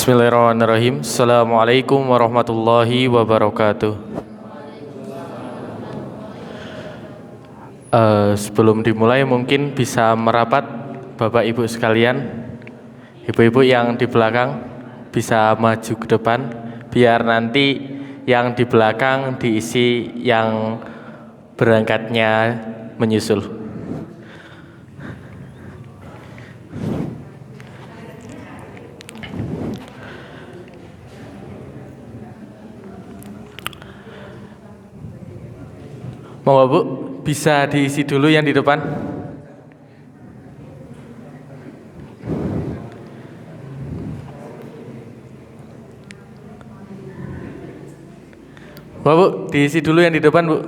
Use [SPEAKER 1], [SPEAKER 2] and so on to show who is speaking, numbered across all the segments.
[SPEAKER 1] Bismillahirrahmanirrahim. Assalamualaikum warahmatullahi wabarakatuh. Sebelum dimulai mungkin bisa merapat Bapak Ibu sekalian. Ibu-ibu yang di belakang bisa maju ke depan biar nanti yang di belakang diisi yang berangkatnya menyusul. Monggo Bu, bisa diisi dulu yang di depan. Monggo Bu, diisi dulu yang di depan Bu.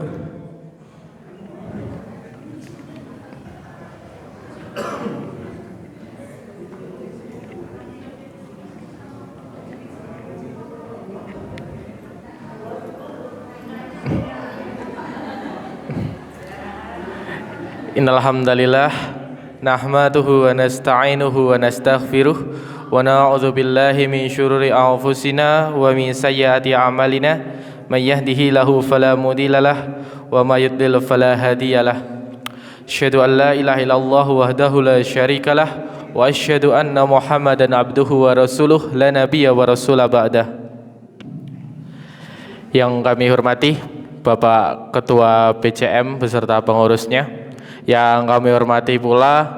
[SPEAKER 1] Innal hamdalillah nahmaduhu wa nasta'inuhu wa nastaghfiruh wa na'udzu billahi min syururi anfusina wa min sayyiati a'malina may yahdihillahu fala mudhillalah wa may yudlil fala hadiyalah. Asyhadu an la ilaha illallah wahdahu la syarikalah wa asyhadu anna Muhammadan abduhu wa rasuluh la nabiyya wa rasula ba'dah. Yang kami hormati Bapak Ketua PCM beserta pengurusnya, yang kami hormati pula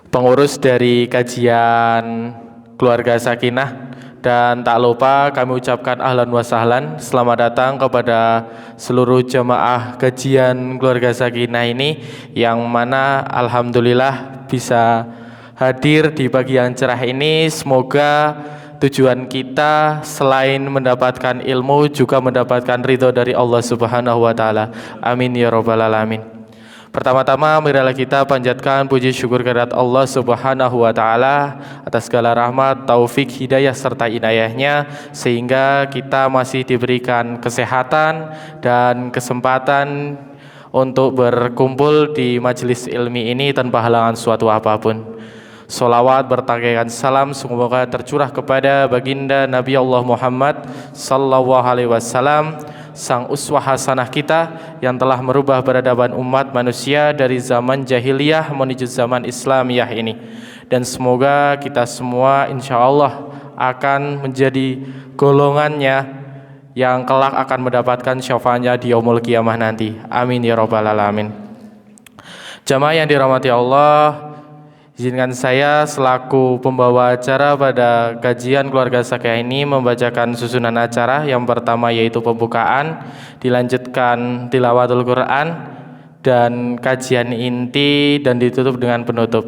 [SPEAKER 1] pengurus dari kajian Keluarga Sakinah, dan tak lupa kami ucapkan ahlan wa sahlan, selamat datang kepada seluruh jemaah kajian Keluarga Sakinah ini yang mana alhamdulillah bisa hadir di pagi yang cerah ini. Semoga tujuan kita selain mendapatkan ilmu juga mendapatkan ridho dari Allah Subhanahu wa taala. Amin ya rabbal alamin. Pertama-tama marilah kita panjatkan puji syukur kehadirat Allah Subhanahu wa taala atas segala rahmat, taufik, hidayah serta inayahnya sehingga kita masih diberikan kesehatan dan kesempatan untuk berkumpul di majelis ilmi ini tanpa halangan suatu apapun. Salawat bertangkaikan salam semoga tercurah kepada baginda Nabi Allah Muhammad sallallahu alaihi wasallam, sang uswah hasanah kita yang telah merubah peradaban umat manusia dari zaman jahiliyah menuju zaman Islamiyah ini. Dan semoga kita semua insya Allah akan menjadi golongannya yang kelak akan mendapatkan syafaatnya di yaumul qiyamah nanti. Amin ya rabbal alamin. Jamaah yang dirahmati Allah, izinkan saya selaku pembawa acara pada kajian Keluarga Sakinah ini membacakan susunan acara. Yang pertama yaitu pembukaan, dilanjutkan tilawatul Quran dan kajian inti, dan ditutup dengan penutup.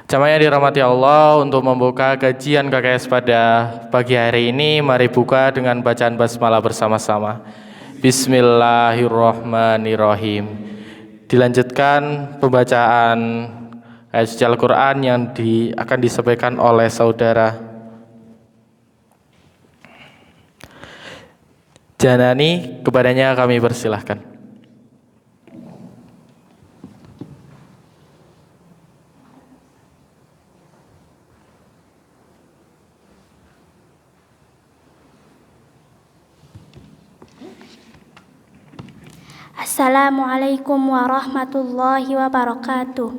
[SPEAKER 1] Jamaah yang dirahmati Allah, untuk membuka kajian KKS pada pagi hari ini, mari buka dengan bacaan basmalah bersama-sama. Bismillahirrahmanirrahim. Dilanjutkan pembacaan ayat suci Al-Quran yang akan disampaikan oleh saudara Janani. Kepadanya kami persilahkan.
[SPEAKER 2] Assalamualaikum warahmatullahi wabarakatuh.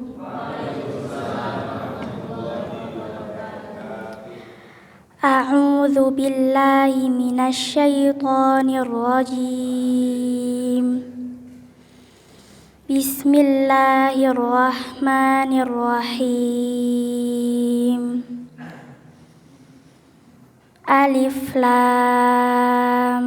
[SPEAKER 2] A'udzu billahi minasy syaithanir rajim. Bismillahirrahmanirrahim. Alif Lam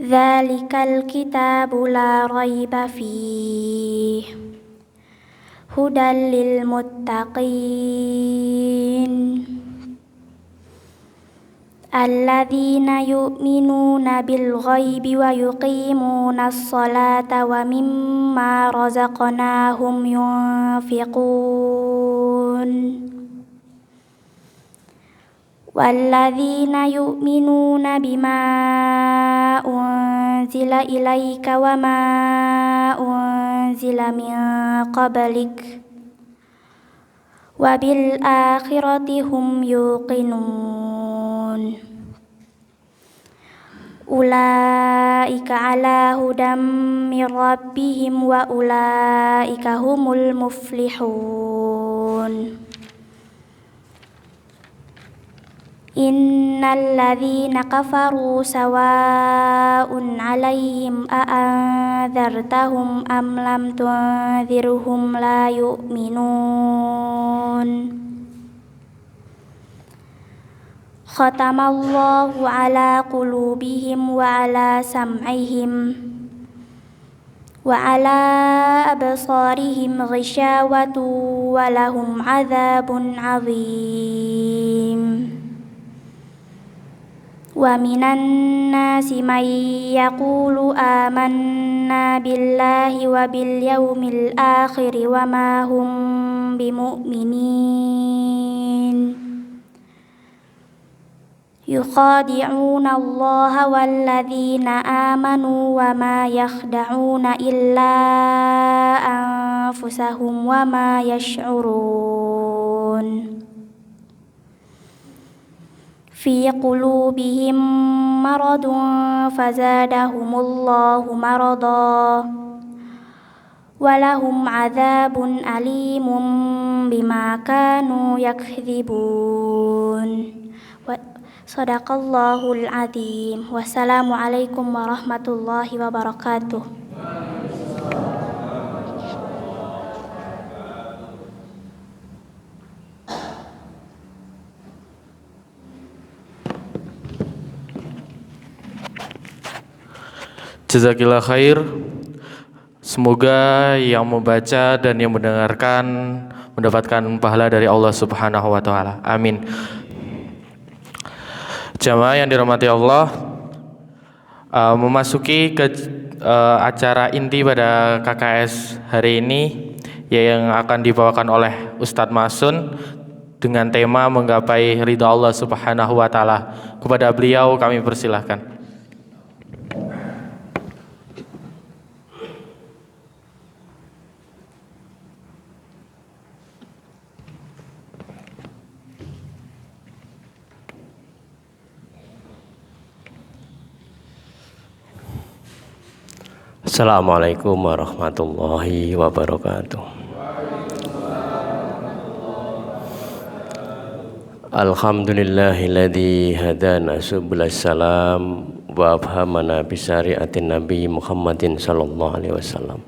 [SPEAKER 2] Dzalikal kitabu la raiba fihi hudal lil muttaqin alladzina yu'minuna bil ghaibi wa yuqimunas salata wa mimma razaqnahum yunfiqun walladzina yu'minuna bima unzila ilaika wa ma أنزل من قبلك وبالآخرة هم يوقنون أولئك على هدى من ربهم وأولئك هم المفلحون إن الذين كفروا سواء عليهم أأنذرتهم أم لم تنذرهم لا يؤمنون ختم الله على قلوبهم وعلى سمعهم وعلى أبصارهم غشاوة ولهم عذاب عظيم ومن الناس من يقول آمنا بالله وباليوم الآخر وما هم بمؤمنين يخادعون الله والذين آمنوا وما يخدعون إلا أنفسهم وما يشعرون في قلوبهم مرض فزادهم الله مرضا ولهم عذاب أليم بما كانوا يكذبون صدق الله العظيم والسلام عليكم ورحمة الله وبركاته.
[SPEAKER 1] Jazakillah khair. Semoga yang membaca dan yang mendengarkan mendapatkan pahala dari Allah Subhanahu wa taala. Amin. Jamaah yang dirahmati Allah, memasuki ke acara inti pada KKS hari ini yang akan dibawakan oleh Ustadz Masun dengan tema menggapai ridha Allah Subhanahu wa taala. Kepada beliau kami persilahkan.
[SPEAKER 3] Assalamualaikum warahmatullahi wabarakatuh. Alhamdulillahilladzi hadana subulas salam wa afhamana bi syariatin Nabi Muhammadin sallallahu alaihi wasallam.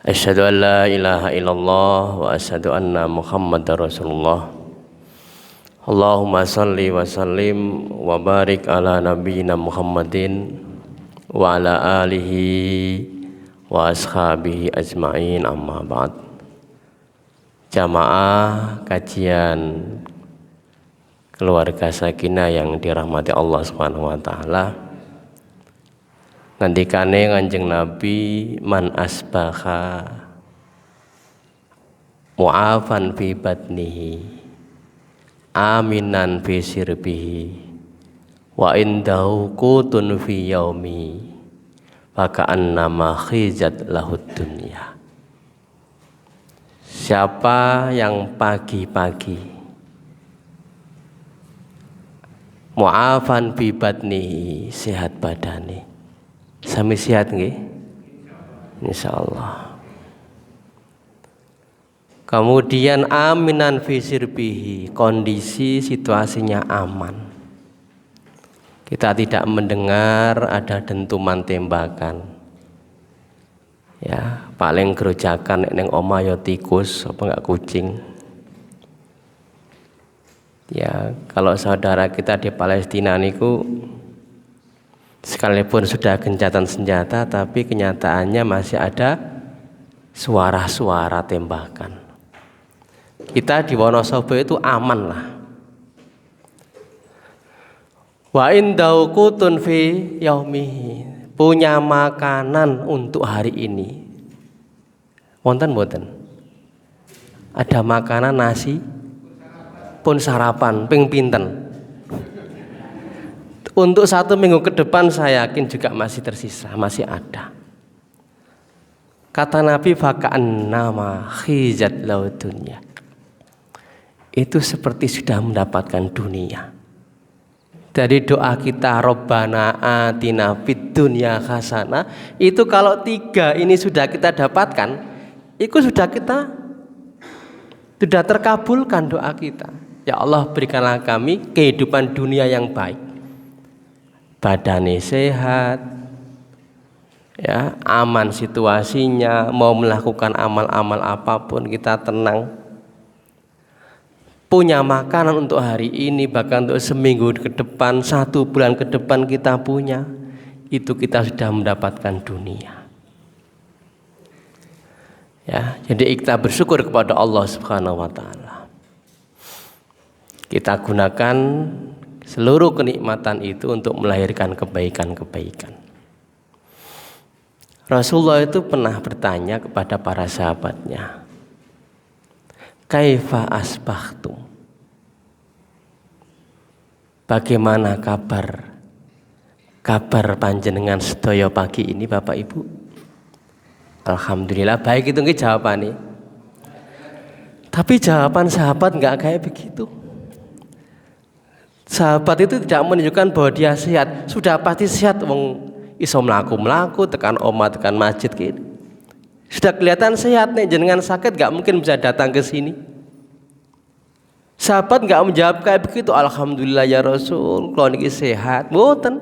[SPEAKER 3] Asyhadu an la ilaha illallah wa asyhadu anna Muhammadar Rasulullah. Allahumma shalli wa sallim wa barik ala nabiyyina Muhammadin wa ala alihi wa ashabihi ajma'in, amma ba'd. Jamaah kajian keluarga sakinah yang dirahmati Allah Subhanahu wa taala, ngendikane Kanjeng Nabi, man asbaha mu'afan fi batnihi aminan fi sirbihi wa indahu qutun fi yaumi faka'annama khizat lahud dunya. Siapa yang pagi-pagi mu'afan fi batnihi, sehat badane, sami sehat nggih insyaallah, kemudian aminan fi sirbihi, kondisi situasinya aman, kita tidak mendengar ada dentuman tembakan. Ya, paling gerojakan ning omah ya tikus apa enggak kucing. Ya, kalau saudara kita di Palestina niku sekalipun sudah gencatan senjata, tapi kenyataannya masih ada suara-suara tembakan. Kita di Wonosobo itu aman lah. Wa indau qutun fi yaumihi, punya makanan untuk hari ini. Wonten mboten? Ada makanan nasi pun sarapan ping pinten. Untuk 1 minggu ke depan saya yakin juga masih tersisa, masih ada. Kata Nabi faka'an nama khizat lau dunya. Itu seperti sudah mendapatkan dunia. Dari doa kita Rabbana atina fid dunya hasanah, itu kalau 3 ini sudah kita dapatkan, itu sudah terkabulkan doa kita. Ya Allah, berikanlah kami kehidupan dunia yang baik, badannya sehat, ya, aman situasinya, mau melakukan amal-amal apapun kita tenang, punya makanan untuk hari ini, bahkan untuk seminggu ke depan, 1 bulan ke depan kita punya, itu kita sudah mendapatkan dunia. Ya, jadi kita bersyukur kepada Allah Subhanahu wa taala. Kita gunakan seluruh kenikmatan itu untuk melahirkan kebaikan-kebaikan. Rasulullah itu pernah bertanya kepada para sahabatnya, kaifa asbahtum? Bagaimana kabar panjenengan sedaya pagi ini Bapak Ibu? Alhamdulillah baik, itu nggih jawabane. Tapi jawaban sahabat enggak kayak begitu. Sahabat itu tidak menunjukkan bahwa dia sehat. Sudah pasti sehat, wong iso mlaku-mlaku tekan omah tekan masjid gitu. Sudah kelihatan sehat nih, jenengan sakit gak mungkin bisa datang ke sini. Sahabat gak menjawab kayak begitu, alhamdulillah ya Rasul, kalau niki sehat. Mboten.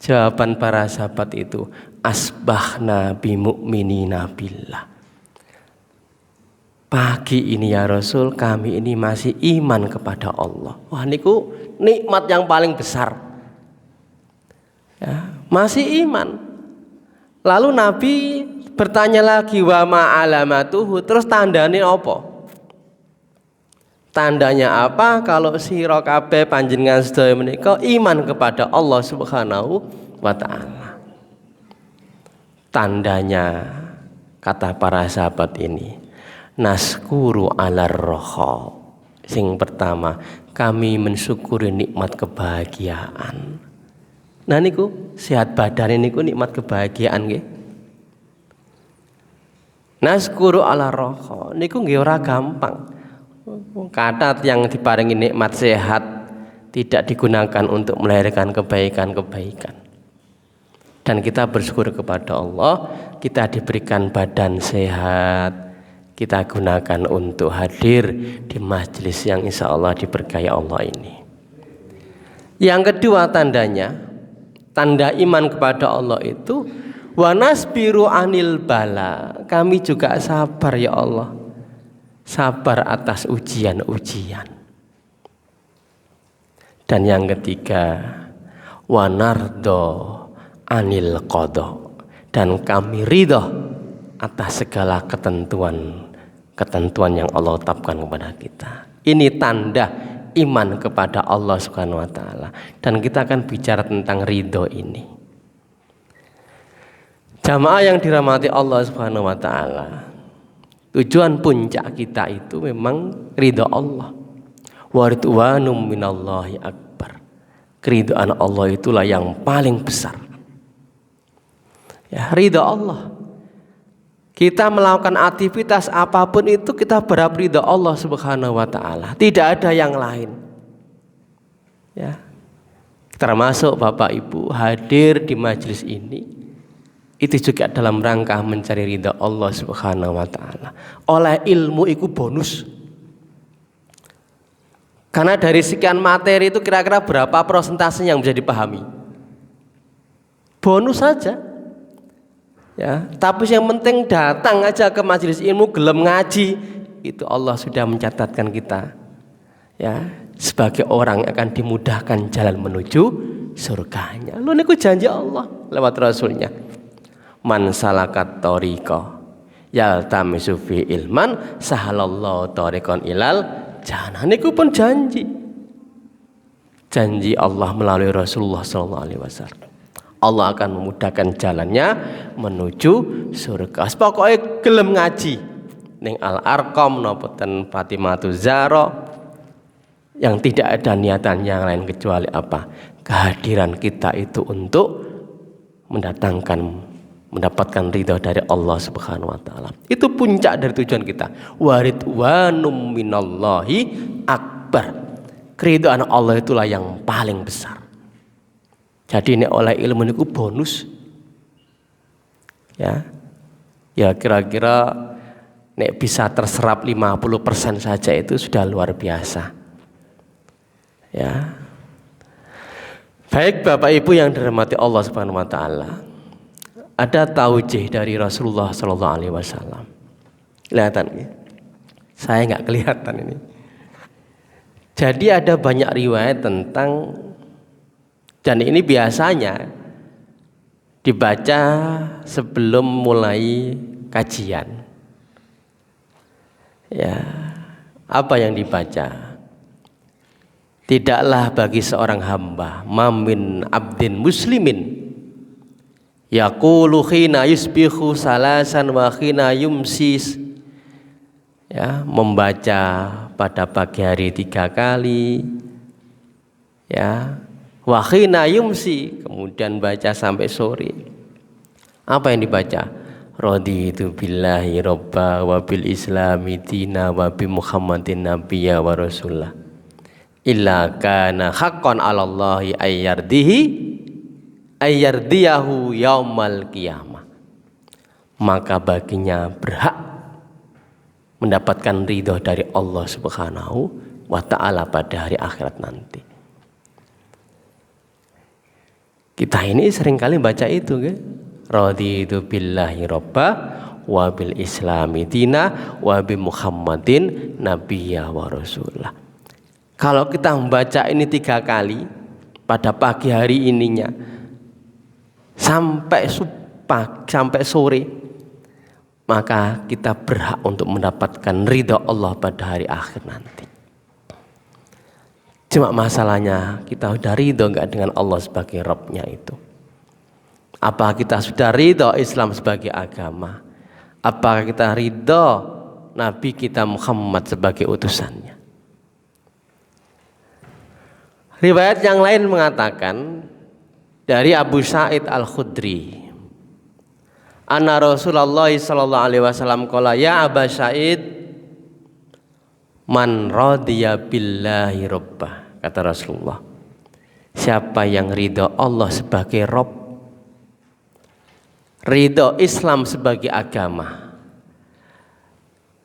[SPEAKER 3] Jawaban para sahabat itu, asbahna bimu'minina billah. Pagi ini ya Rasul, kami ini masih iman kepada Allah. Wah, niku nikmat yang paling besar. Ya, masih iman. Lalu Nabi bertanya lagi, wa ma'alamatuhu, terus tandanya apa? Tandanya apa kalau sira kabeh panjenengan sedaya menika iman kepada Allah Subhanahu wa taala? Tandanya, kata para sahabat ini, naskuru alar roha. Sing pertama, kami mensyukuri nikmat kebahagiaan. Nah niku sehat badan niku nikmat kebahagiaan nggih. Naskuru ala roha niku nggih ora gampang. Kata yang diparingi nikmat sehat tidak digunakan untuk melahirkan kebaikan-kebaikan. Dan kita bersyukur kepada Allah, kita diberikan badan sehat, kita gunakan untuk hadir di majelis yang insya Allah diberkahi Allah ini. Yang kedua tandanya, tanda iman kepada Allah itu wa nasbiru anil bala. Kami juga sabar ya Allah, sabar atas ujian-ujian. Dan yang ketiga, wa nardo anil qada, dan kami ridho atas segala ketentuan yang Allah tetapkan kepada kita. Ini tanda iman kepada Allah Subhanahu wa taala. Dan kita akan bicara tentang ridho ini. Jamaah yang dirahmati Allah Subhanahu wa taala, tujuan puncak kita itu memang ridho Allah. Wa ridwanum minallahi akbar. Keridhaan Allah itulah yang paling besar. Ya, ridho Allah. Kita melakukan aktivitas apapun itu kita berharap ridho Allah Subhanahu wa taala. Tidak ada yang lain. Ya. Termasuk Bapak Ibu hadir di majelis ini itu juga dalam rangka mencari ridho Allah Subhanahu wa taala. Oleh ilmu itu bonus. Karena dari sekian materi itu kira-kira berapa persentase yang bisa dipahami? Bonus saja. Ya, tapi yang penting datang aja ke majelis ilmu, gelem ngaji, itu Allah sudah mencatatkan kita ya sebagai orang yang akan dimudahkan jalan menuju surganya. Lu niku janji Allah lewat Rasulnya. Man salakat tariqa yaltamisu fi ilman sahalallahu tariqan ilal jannah. Niku pun janji Allah melalui Rasulullah SAW. Allah akan memudahkan jalannya menuju surga. Pokoknya gelem ngaji ning Al-Arqam napa ten Fatimatu Zahra, yang tidak ada niatan yang lain kecuali apa? Kehadiran kita itu untuk mendatangkan mendapatkan ridho dari Allah Subhanahu wa taala. Itu puncak dari tujuan kita. Waridwanum minallahi akbar. Keridhaan Allah itulah yang paling besar. Jadi ini oleh ilmu niku bonus. Ya. Ya kira-kira nek bisa terserap 50% saja itu sudah luar biasa. Ya. Baik Bapak Ibu yang dirahmati Allah Subhanahu wa taala. Ada taujih dari Rasulullah sallallahu alaihi wasallam. Kelihatan ya? Saya nggak kelihatan ini. Jadi ada banyak riwayat tentang, dan ini biasanya dibaca sebelum mulai kajian. Ya, apa yang dibaca? Tidaklah bagi seorang hamba mamin abdin muslimin yaqulu khina yusbihu salasan wa khina yumsis, ya, membaca pada pagi hari 3 kali, ya, wa khina yumsi, kemudian baca sampai sore. Apa yang dibaca? Raditu billahi robba wa bil islami dina wa bi muhammadin nabiyya wa rasulullah illa kana haqqan 'alallahi ayyardiyahu yaumal qiyamah. Maka baginya berhak mendapatkan ridho dari Allah Subhanahu wa taala pada hari akhirat nanti. Kita ini seringkali baca itu kan? Raditu billahi robba wa bil islami dina wa bi muhammadin nabiyya wa rasulullah. Kalau kita membaca ini 3 kali pada pagi hari ininya sampai sore, maka kita berhak untuk mendapatkan ridha Allah pada hari akhir nanti. Cuma masalahnya kita sudah ridha enggak dengan Allah sebagai Rabb-nya itu? Apa kita sudah ridha Islam sebagai agama? Apakah kita ridha Nabi kita Muhammad sebagai utusannya? Riwayat yang lain mengatakan dari Abu Sa'id Al-Khudri, anna Rasulullah sallallahu alaihi wasallam qala ya Aba Sa'id man radiya billahi rabbah, kata Rasulullah, siapa yang ridha Allah sebagai Rabb, ridha Islam sebagai agama,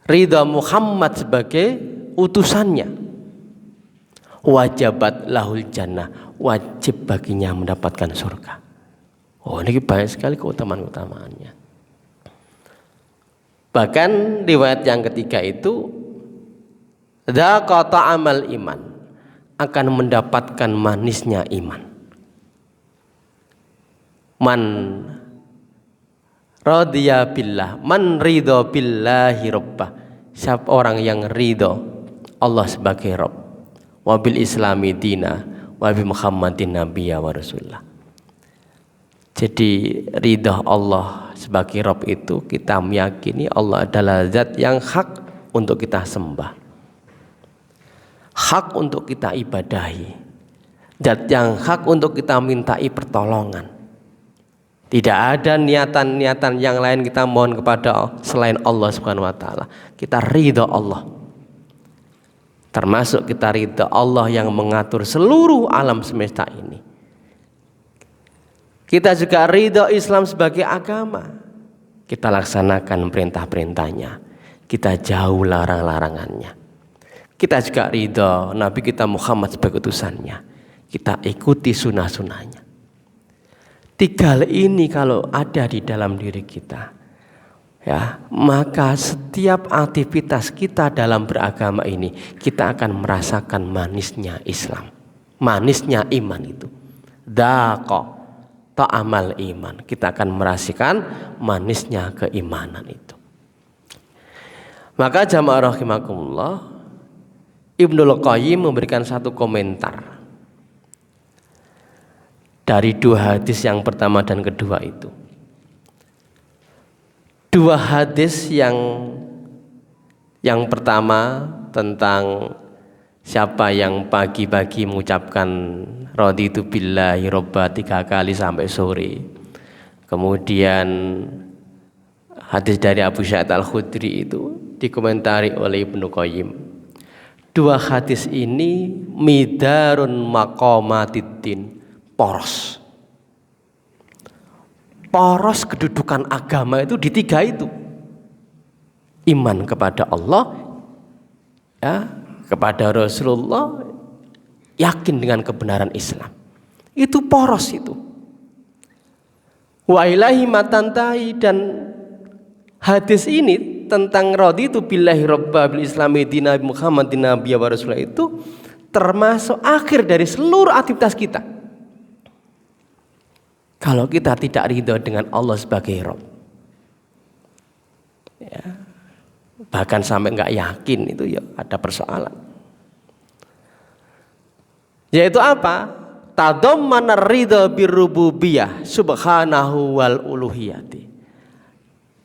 [SPEAKER 3] ridha Muhammad sebagai utusannya, wajabat lahul jannah, wajib baginya mendapatkan surga. Oh, ini banyak sekali keutamaan-keutamaannya. Bahkan riwayat yang ketiga itu dzaqa ta'amal iman, akan mendapatkan manisnya iman. Man radiya billah, man ridha billahi rabbah, siapa orang yang ridha Allah sebagai Rabb, wabil islami dina wabi muhammadin nabiyya wa rasulullah. Jadi ridha Allah sebagai Rabb itu kita meyakini Allah adalah zat yang hak untuk kita sembah, hak untuk kita ibadahi, zat yang hak untuk kita mintai pertolongan. Tidak ada niatan-niatan yang lain kita mohon kepada selain Allah Subhanahu wa taala. Kita ridha Allah. Termasuk kita ridha Allah yang mengatur seluruh alam semesta ini. Kita juga ridha Islam sebagai agama. Kita laksanakan perintah-perintahnya, kita jauh larang-larangannya. Kita juga ridha Nabi kita Muhammad sebagai utusannya, kita ikuti sunnah-sunnahnya. 3 hal ini kalau ada di dalam diri kita, ya, maka setiap aktivitas kita dalam beragama ini kita akan merasakan manisnya Islam, manisnya iman itu. Dzaqa ta'amal iman, kita akan merasakan manisnya keimanan itu. Maka jamaah rahimakumullah, Ibnul Qayyim memberikan satu komentar dari 2 hadis yang pertama dan kedua itu. 2 hadis yang pertama tentang siapa yang pagi-pagi mengucapkan raditu billahi robba 3 kali sampai sore, Kemudian hadis dari Abu Sa'id Al-Khudri itu dikomentari oleh Ibnu Qayyim. Dua hadis ini midarun maqamatiddin, poros. Poros kedudukan agama itu di tiga itu. Iman kepada Allah, ya, kepada Rasulullah, yakin dengan kebenaran Islam. Itu poros itu. Wa ilahi matantai, dan hadis ini tentang raditu billahi robba bil islami dina Muhammadin nabiyya wa rasulah itu termasuk akhir dari seluruh aktivitas kita. Kalau kita tidak ridho dengan Allah sebagai Rabb, ya, bahkan sampai nggak yakin, itu ya ada persoalan. Yaitu apa? Tadammana ridha birrububiyah subhanahu wal uluhiyati,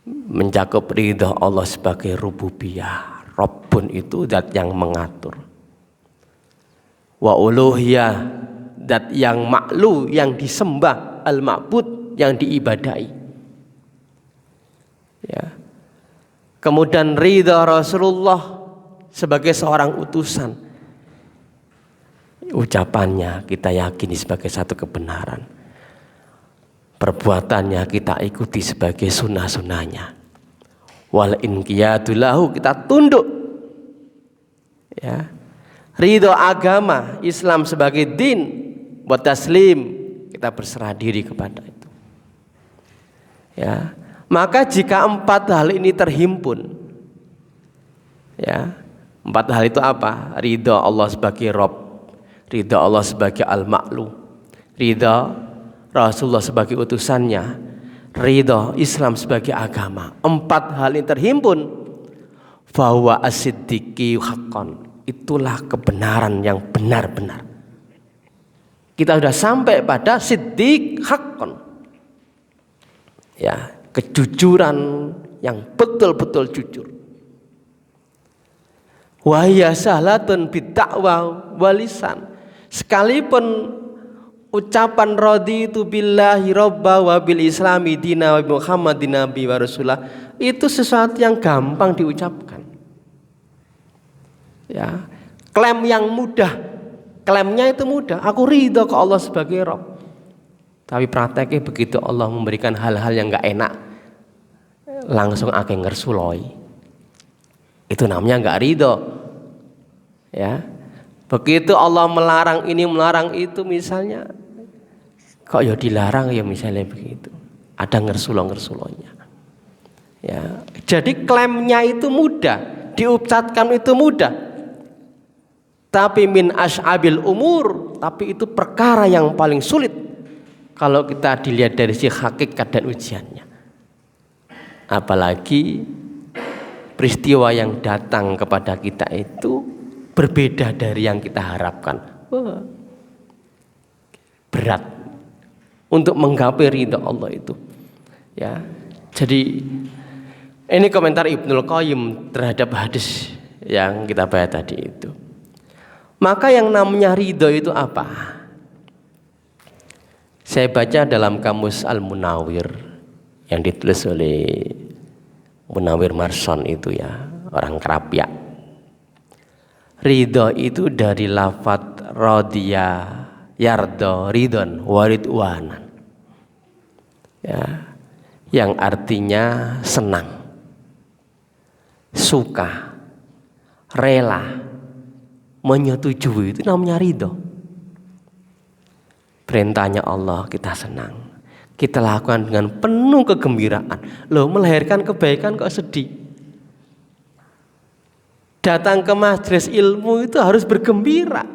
[SPEAKER 3] mencakup ridha Allah sebagai rububiyah. Rabbun itu zat yang mengatur, wa uluhiyah zat yang maklu, yang disembah, al ma'bud yang diibadai, ya. Kemudian ridha Rasulullah sebagai seorang utusan, ucapannya kita yakini sebagai satu kebenaran, perbuatannya kita ikuti sebagai sunnah-sunnahnya, wal inqiyadu lahu, kita tunduk, ya. Ridho agama Islam sebagai din, wa taslim, kita berserah diri kepada itu, ya. Maka jika empat hal ini terhimpun, ya, empat hal itu apa? Ridho Allah sebagai Rabb, ridha Allah sebagai al-ma'lu, ridha Rasulullah sebagai utusannya, ridha Islam sebagai agama. Empat hal ini terhimpun, fahuwa as-siddiqi haqqan, itulah kebenaran yang benar-benar. Kita sudah sampai pada siddiq haqqan, ya, kejujuran yang betul-betul jujur. Wahya sahlatun bid-da'wa walisan, sekalipun ucapan raditu billahi robba wa bil islami dina wa Muhammadin nabi wa rasulah itu sesuatu yang gampang diucapkan, ya. Klaim yang mudah, klaimnya itu mudah, aku ridho ke Allah sebagai Rabb. Tapi prakteknya begitu Allah memberikan hal-hal yang gak enak, langsung akeh ngersuloi, itu namanya gak ridho, ya. Begitu Allah melarang ini, melarang itu, misalnya kok ya dilarang ya, misalnya begitu, ada ngersulo-ngersulonya, ya. Jadi klaimnya itu mudah, diucapkan itu mudah, tapi min as'abil umur, tapi itu perkara yang paling sulit kalau kita dilihat dari si hakikat dan ujiannya. Apalagi peristiwa yang datang kepada kita itu berbeda dari yang kita harapkan. Wah, berat untuk menggapai ridha Allah itu, ya. Jadi ini komentar Ibnul Qayyim terhadap hadis yang kita bahas tadi itu. Maka yang namanya ridha itu apa? Saya baca dalam kamus Al-Munawir yang ditulis oleh Munawir Marson itu, ya, orang Kerapia. Ridho itu dari lafadz radiya yardo ridon waridwanan, ya, yang artinya senang, suka, rela, menyetujui, itu namanya ridho. Perintahnya Allah kita senang, kita lakukan dengan penuh kegembiraan. Loh, melahirkan kebaikan kok sedih? Datang ke majelis ilmu itu harus bergembira,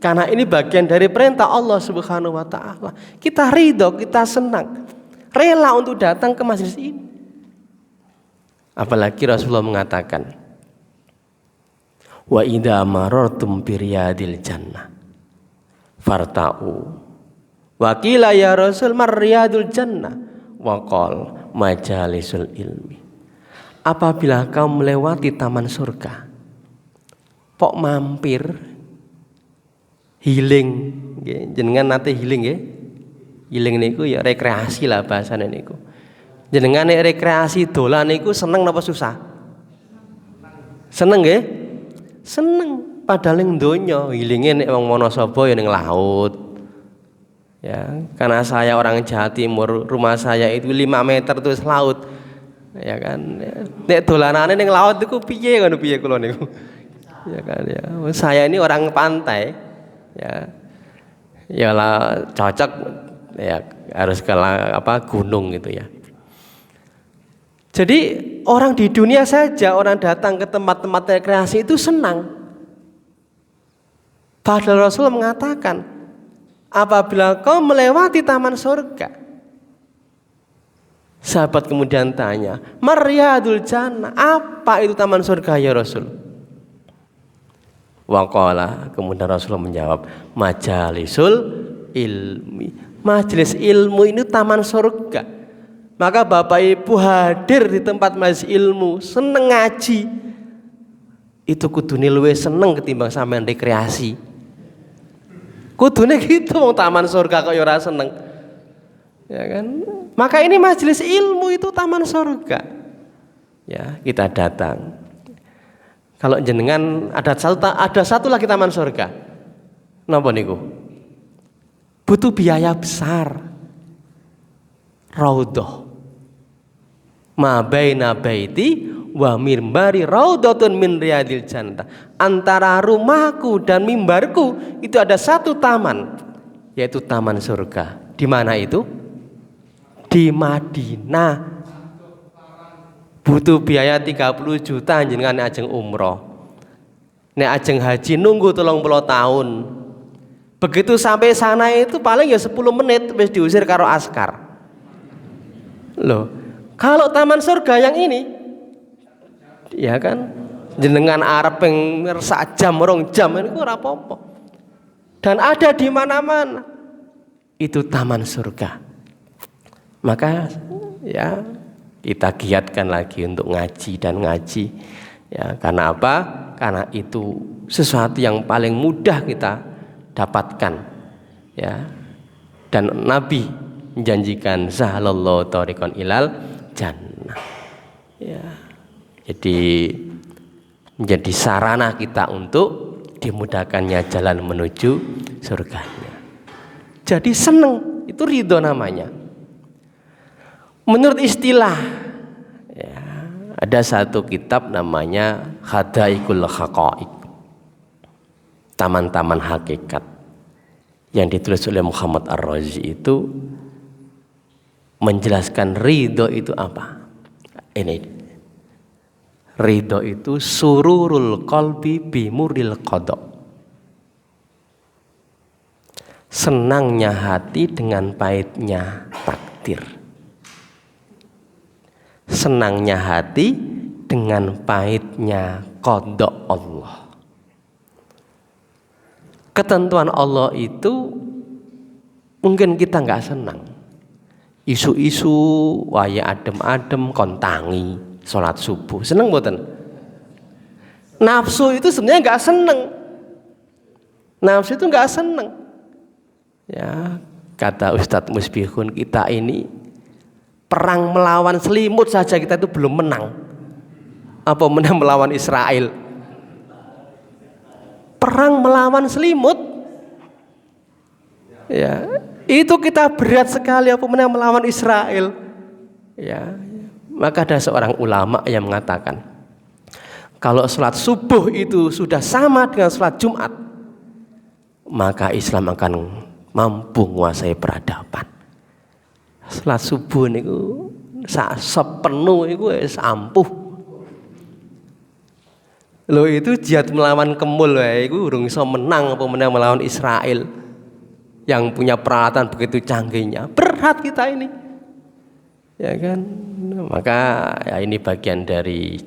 [SPEAKER 3] karena ini bagian dari perintah Allah Subhanahu wa ta'ala. Kita ridho, kita senang, rela untuk datang ke majelis ini. Apalagi Rasulullah mengatakan, wa idza marartum biryadil jannah farta'u, wa qila ya Rasul maryadul jannah, wa qala majalisul ilmi. Apabila kamu melewati taman surga, pok mampir healing, jenengan nate healing, ya, Iling niku ya rekreasi lah bahasane niku. Jenengan nek rekreasi dolan niku seneng napa susah? Seneng nggih? Seneng. Padahal ning donya ilinge nek wong Wonosobo ya ning laut. Ya, karena saya orang Jawa Timur, rumah saya itu 5 meter terus laut. Ya kan. Nek dolanane ning laut niku piye ngono piye kula niku. Ya kan ya. Saya ini orang pantai. Ya. Ya lah cocok ya harus ke gunung gitu ya. Jadi orang di dunia saja orang datang ke tempat-tempat rekreasi itu senang. Padahal Rasul mengatakan apabila kau melewati taman surga. Sahabat kemudian tanya, Maryadul Jannah, apa itu taman surga ya Rasul? Waqala, kemudian Rasulullah menjawab, majalisul ilmi. Majelis ilmu ini taman surga. Maka Bapak Ibu hadir di tempat majelis ilmu, seneng ngaji. Itu kudune luwih seneng ketimbang sampean rekreasi. Kudune gitu wong taman surga kok ya ora seneng. Ya kan? Maka ini majelis ilmu itu taman surga. Ya, kita datang. Kalau jenengan ada satu lagi taman surga. Napa niku? Butuh biaya besar. Raudhah. Ma baina baiti wa mimbari raudhatun min riyadil jannah. Antara rumahku dan mimbarku itu ada satu taman, yaitu taman surga. Di mana itu? Di Madinah. Butuh biaya 30 juta jenengan ajeng umroh. Nek ajeng haji nunggu 30 tahun. Begitu sampai sana itu paling ya 10 menit wis diusir karo askar. Loh, kalau taman surga yang ini ya kan jenengan arep ping sak jam 2 jam niku ora apa-apa. Dan ada di mana-mana. Itu taman surga. Maka ya kita giatkan lagi untuk ngaji dan ngaji. Ya, karena apa? Karena itu sesuatu yang paling mudah kita dapatkan. Ya. Dan Nabi menjanjikan sahalallahu tariqan ilal jannah. Ya. Jadi menjadi sarana kita untuk dimudahkannya jalan menuju surganya. Jadi seneng, itu ridho namanya. Menurut istilah ya, ada satu kitab namanya Hadaikul Haqaiq, taman-taman hakikat, yang ditulis oleh Muhammad Ar-Razi itu menjelaskan ridho itu apa. Ini ridho itu sururul qalbi bimuril qada, senangnya hati dengan pahitnya takdir. Senangnya hati dengan pahitnya qada Allah. Ketentuan Allah itu mungkin kita nggak senang. Isu-isu waya adem-adem kontangi sholat subuh, seneng mboten? Nafsu itu sebenarnya nggak seneng. Nafsu itu nggak seneng. Ya, kata Ustadz Musbihun, kita ini perang melawan selimut saja kita itu belum menang. Apa menang melawan Israel? Perang melawan selimut, ya itu kita berat sekali. Apa menang melawan Israel? Ya, maka ada seorang ulama yang mengatakan, kalau sholat subuh itu sudah sama dengan sholat Jumat, maka Islam akan mampu menguasai peradaban. Sholat subuh niku sak sepenuh iku wis ampuh. Lho itu jihad melawan kemul wae iku urung iso menang apa menang melawan Israel yang punya peralatan begitu canggihnya. Berat kita ini. Ya kan? Maka ya ini bagian dari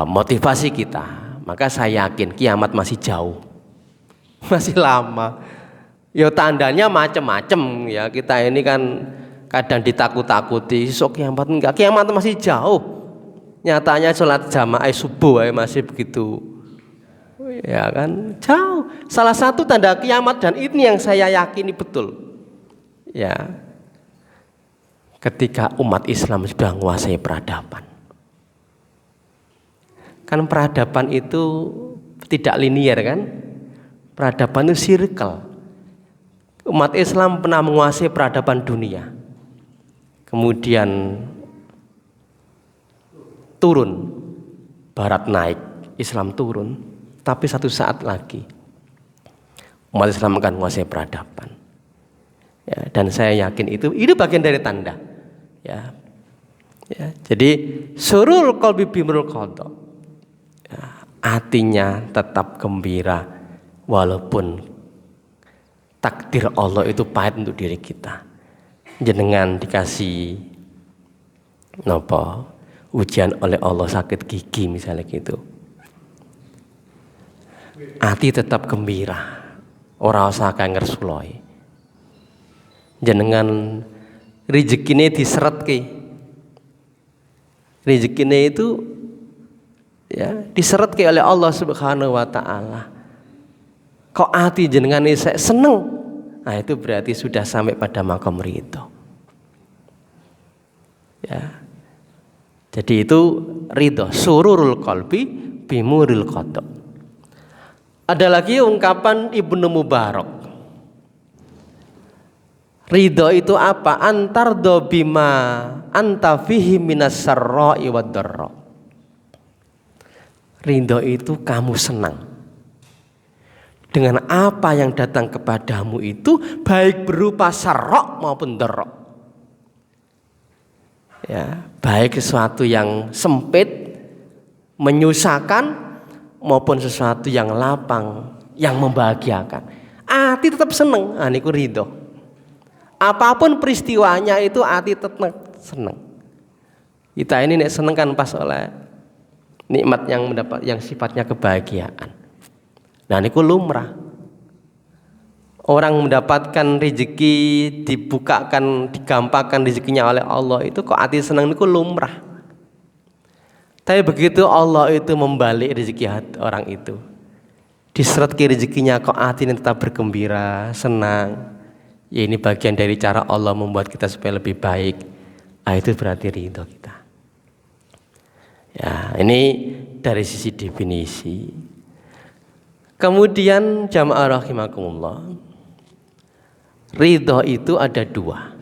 [SPEAKER 3] motivasi kita. Maka saya yakin kiamat masih jauh. Masih lama. Ya tandanya macam-macam ya. Kita ini kan kadang ditakut-takuti, sok kiamat enggak. Kiamat masih jauh. Nyatanya sholat jamaah subuh masih begitu Ya kan? Jauh. Salah satu tanda kiamat, dan ini yang saya yakini betul. Ya. Ketika umat Islam sudah menguasai peradaban. Kan peradaban itu tidak linier kan? Peradaban itu circle. Umat Islam pernah menguasai peradaban dunia. Kemudian turun, Barat naik, Islam turun. Tapi satu saat lagi umat Islam akan menguasai peradaban. Ya, dan saya yakin itu bagian dari tanda. Ya, jadi surul qalbi bimrul qada. Ya, hatinya tetap gembira walaupun takdir Allah itu pahit untuk diri kita. Jenengan dikasih ujian oleh Allah, sakit gigi misalnya gitu. Hati tetap gembira, ora usah ngersuloi. Jenengan rezekine diseretke. Rezekine itu ya diseretke oleh Allah Subhanahu wa taala. Kok hati jenengan ini seneng? Nah, itu berarti sudah sampai pada makam ridho. Ya. Jadi itu ridho, sururul qalbi bimuril qada. Ada lagi ungkapan Ibnu Mubarak. Ridho itu apa? Antardo bima anta fihi minas sarra'i wad dharra. Ridho itu kamu senang dengan apa yang datang kepadamu itu, baik berupa sarra maupun dharra. Ya, baik sesuatu yang sempit, menyusahkan, maupun sesuatu yang lapang, yang membahagiakan. Hati tetap seneng, niku ridho. Apapun peristiwanya itu hati tetap seneng. Kita ini nek seneng kan pas oleh nikmat yang mendapat, yang sifatnya kebahagiaan. Nah niku lumrah. Orang mendapatkan rezeki, dibukakan, digampangkan rezekinya oleh Allah, itu kok hati seneng niku lumrah. Tapi begitu Allah itu membalik rezeki hati orang itu, diseretki rezekinya, kok hati ini tetap bergembira, senang. Ya ini bagian dari cara Allah membuat kita supaya lebih baik. Itu berarti ridho kita. Ya ini dari sisi definisi. Kemudian jamaah rahimakumullah, ridho itu ada dua.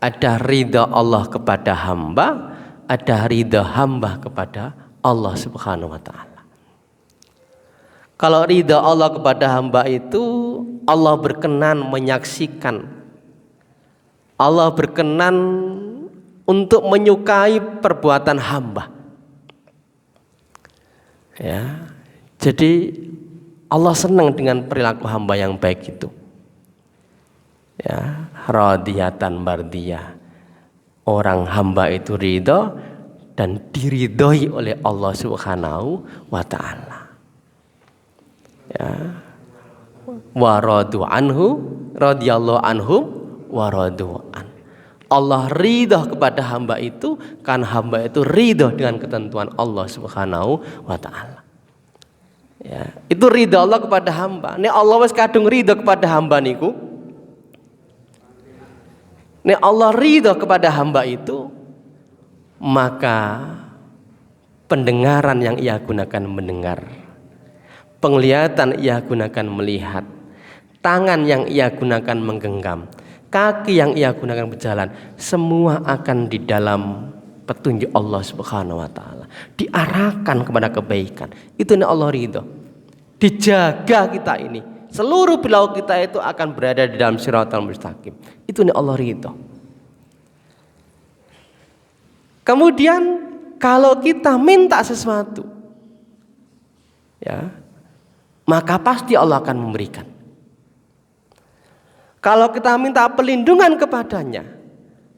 [SPEAKER 3] Ada ridho Allah kepada hamba, ada ridha hamba kepada Allah Subhanahu wa taala. Kalau ridha Allah kepada hamba itu, Allah berkenan menyaksikan, Allah berkenan untuk menyukai perbuatan hamba. Ya. Jadi Allah senang dengan perilaku hamba yang baik itu. Ya, radiyatan mardiyah. Orang hamba itu ridho dan diridhoi oleh Allah Subhanahu wa taala. Ya. Wa radu anhu, radhiyallahu anhum wa radu an. Allah ridho kepada hamba itu kan hamba itu ridho dengan ketentuan Allah Subhanahu wa taala. Ya, itu ridho Allah kepada hamba. Nek Allah wis kadung ridho kepada hamba niku, nek Allah ridho kepada hamba itu, maka pendengaran yang ia gunakan mendengar, penglihatan ia gunakan melihat, tangan yang ia gunakan menggenggam, kaki yang ia gunakan berjalan, semua akan di dalam petunjuk Allah Subhanahu wa taala, diarahkan kepada kebaikan. Itu nek Allah ridho. Dijaga kita ini, seluruh perilaku kita itu akan berada di dalam siratal mustaqim. Itu nek Allah ridho. Kemudian kalau kita minta sesuatu, ya, maka pasti Allah akan memberikan. Kalau kita minta perlindungan kepadanya,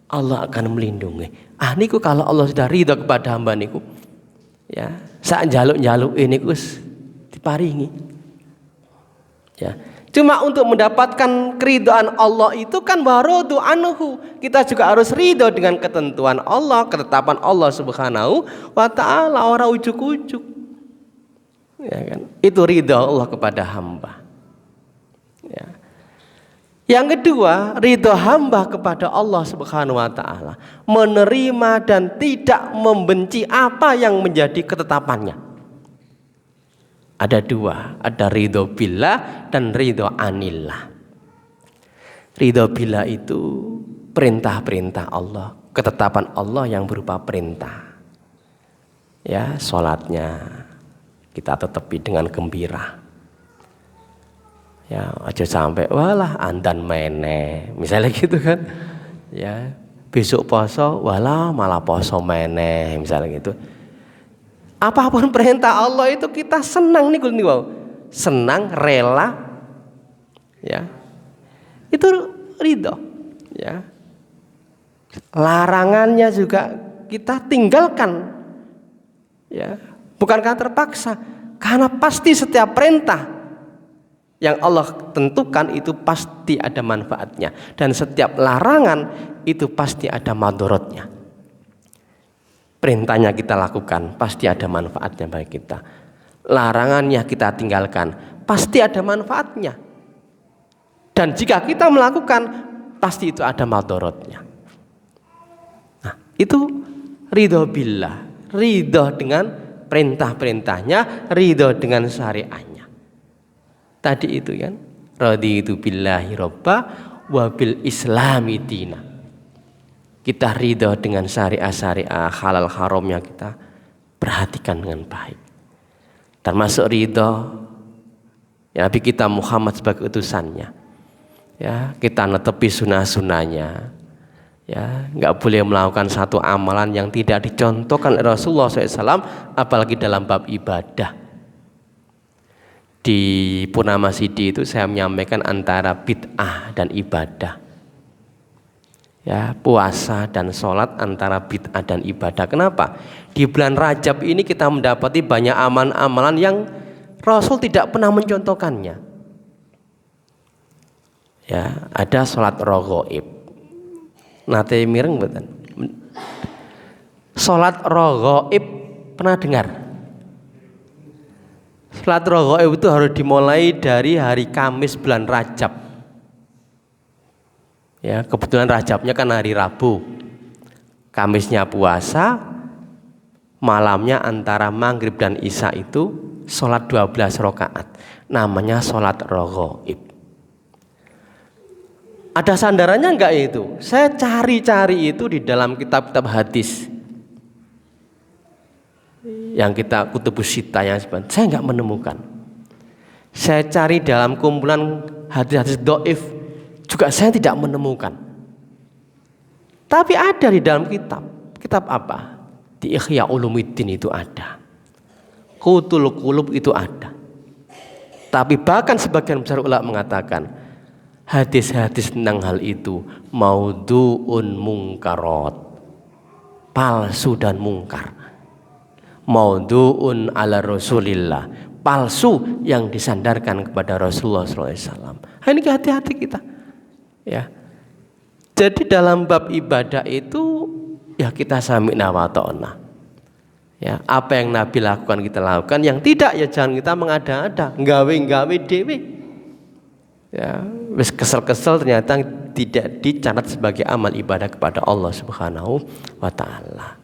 [SPEAKER 3] Allah akan melindungi. Niku kalau Allah sudah ridho kepada hamba niku, ya, sak njaluk-njaluk ini Gus diparingi. Ya. Cuma untuk mendapatkan keridhaan Allah itu kan warodu anhu, kita juga harus ridho dengan ketentuan Allah, ketetapan Allah Subhanahu wa taala, ora ujuk-ujuk. Ya kan? Itu ridho Allah kepada hamba. Ya. Yang kedua, ridho hamba kepada Allah Subhanahu wa taala, menerima dan tidak membenci apa yang menjadi ketetapannya. Ada dua, ada ridho billah dan ridho anillah. Ridho billah itu perintah-perintah Allah, ketetapan Allah yang berupa perintah. Ya, sholatnya kita tetapi dengan gembira. Ya, aja sampai walah andan meneh, misalnya gitu kan. Ya, besok poso walah malah poso meneh, misalnya gitu. Apapun perintah Allah itu kita senang nih wow. Senang, rela. Ya. Itu ridho, ya. Larangannya juga kita tinggalkan. Ya, bukankah terpaksa? Karena pasti setiap perintah yang Allah tentukan itu pasti ada manfaatnya, dan setiap larangan itu pasti ada madorotnya. Perintahnya kita lakukan pasti ada manfaatnya bagi kita. Larangannya kita tinggalkan pasti ada manfaatnya. Dan jika kita melakukan pasti itu ada madorotnya. Nah, itu ridho billah, ridho dengan perintah-perintahnya, ridho dengan syariahnya. Tadi itu kan, raditu billahi robba wa bil islami dina. Kita ridho dengan syariah-syariah halal haramnya kita perhatikan dengan baik. Termasuk ridho ya Nabi kita Muhammad sebagai utusannya. Ya, kita netepi sunnah-sunnahnya. Ya, nggak boleh melakukan satu amalan yang tidak dicontohkan oleh Rasulullah SAW, apalagi dalam bab ibadah. Di Purnama Sidi itu saya menyampaikan antara bid'ah dan ibadah. Ya, puasa dan sholat antara bid'ah dan ibadah. Kenapa? Di bulan Rajab ini kita mendapati banyak amalan-amalan yang Rasul tidak pernah mencontohkannya. Ya, ada sholat raghaib. Nate mireng mboten? Sholat raghaib pernah dengar? Sholat raghaib itu harus dimulai dari hari Kamis bulan Rajab. Ya, kebetulan Rajabnya kan hari Rabu. Kamisnya puasa, malamnya antara maghrib dan isya itu sholat 12 rakaat. Namanya sholat raghaib. Ada sandarannya enggak itu? Saya cari-cari itu di dalam kitab-kitab hadis. Yang kita kutubus sita yang sebenarnya saya enggak menemukan. Saya cari dalam kumpulan hadis-hadis dhaif juga saya tidak menemukan. Tapi ada di dalam kitab. Kitab apa? Di Ihya Ulumuddin itu ada. Qutul Qulub itu ada. Tapi bahkan sebagian besar ulama mengatakan hadis-hadis tentang hal itu maudhu'un munkarat, palsu dan mungkar. Maudhu'un ala Rasulillah, palsu yang disandarkan kepada Rasulullah SAW. Ini hati-hati kita. Ya. Jadi dalam bab ibadah itu ya kita sami'na wa ta'na. Ya, apa yang Nabi lakukan kita lakukan, yang tidak ya jangan kita mengada-ada, gawe-gawe dhewe. Ya, wis kesel-kesel ternyata tidak dicatat sebagai amal ibadah kepada Allah Subhanahu wa taala.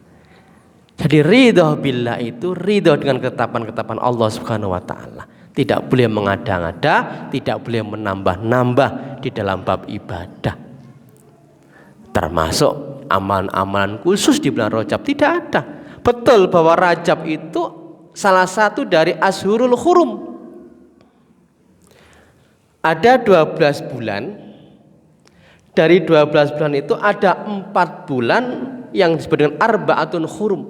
[SPEAKER 3] Jadi ridho billah itu ridho dengan ketetapan-ketetapan Allah Subhanahu wa taala. Tidak boleh mengada-ngada, tidak boleh menambah-nambah di dalam bab ibadah. Termasuk amalan-amalan khusus di bulan Rajab tidak ada. Betul bahwa Rajab itu salah satu dari Ashurul Hurum. Ada 12 bulan. Dari 12 bulan itu ada 4 bulan yang disebut dengan Arba'atun Hurum.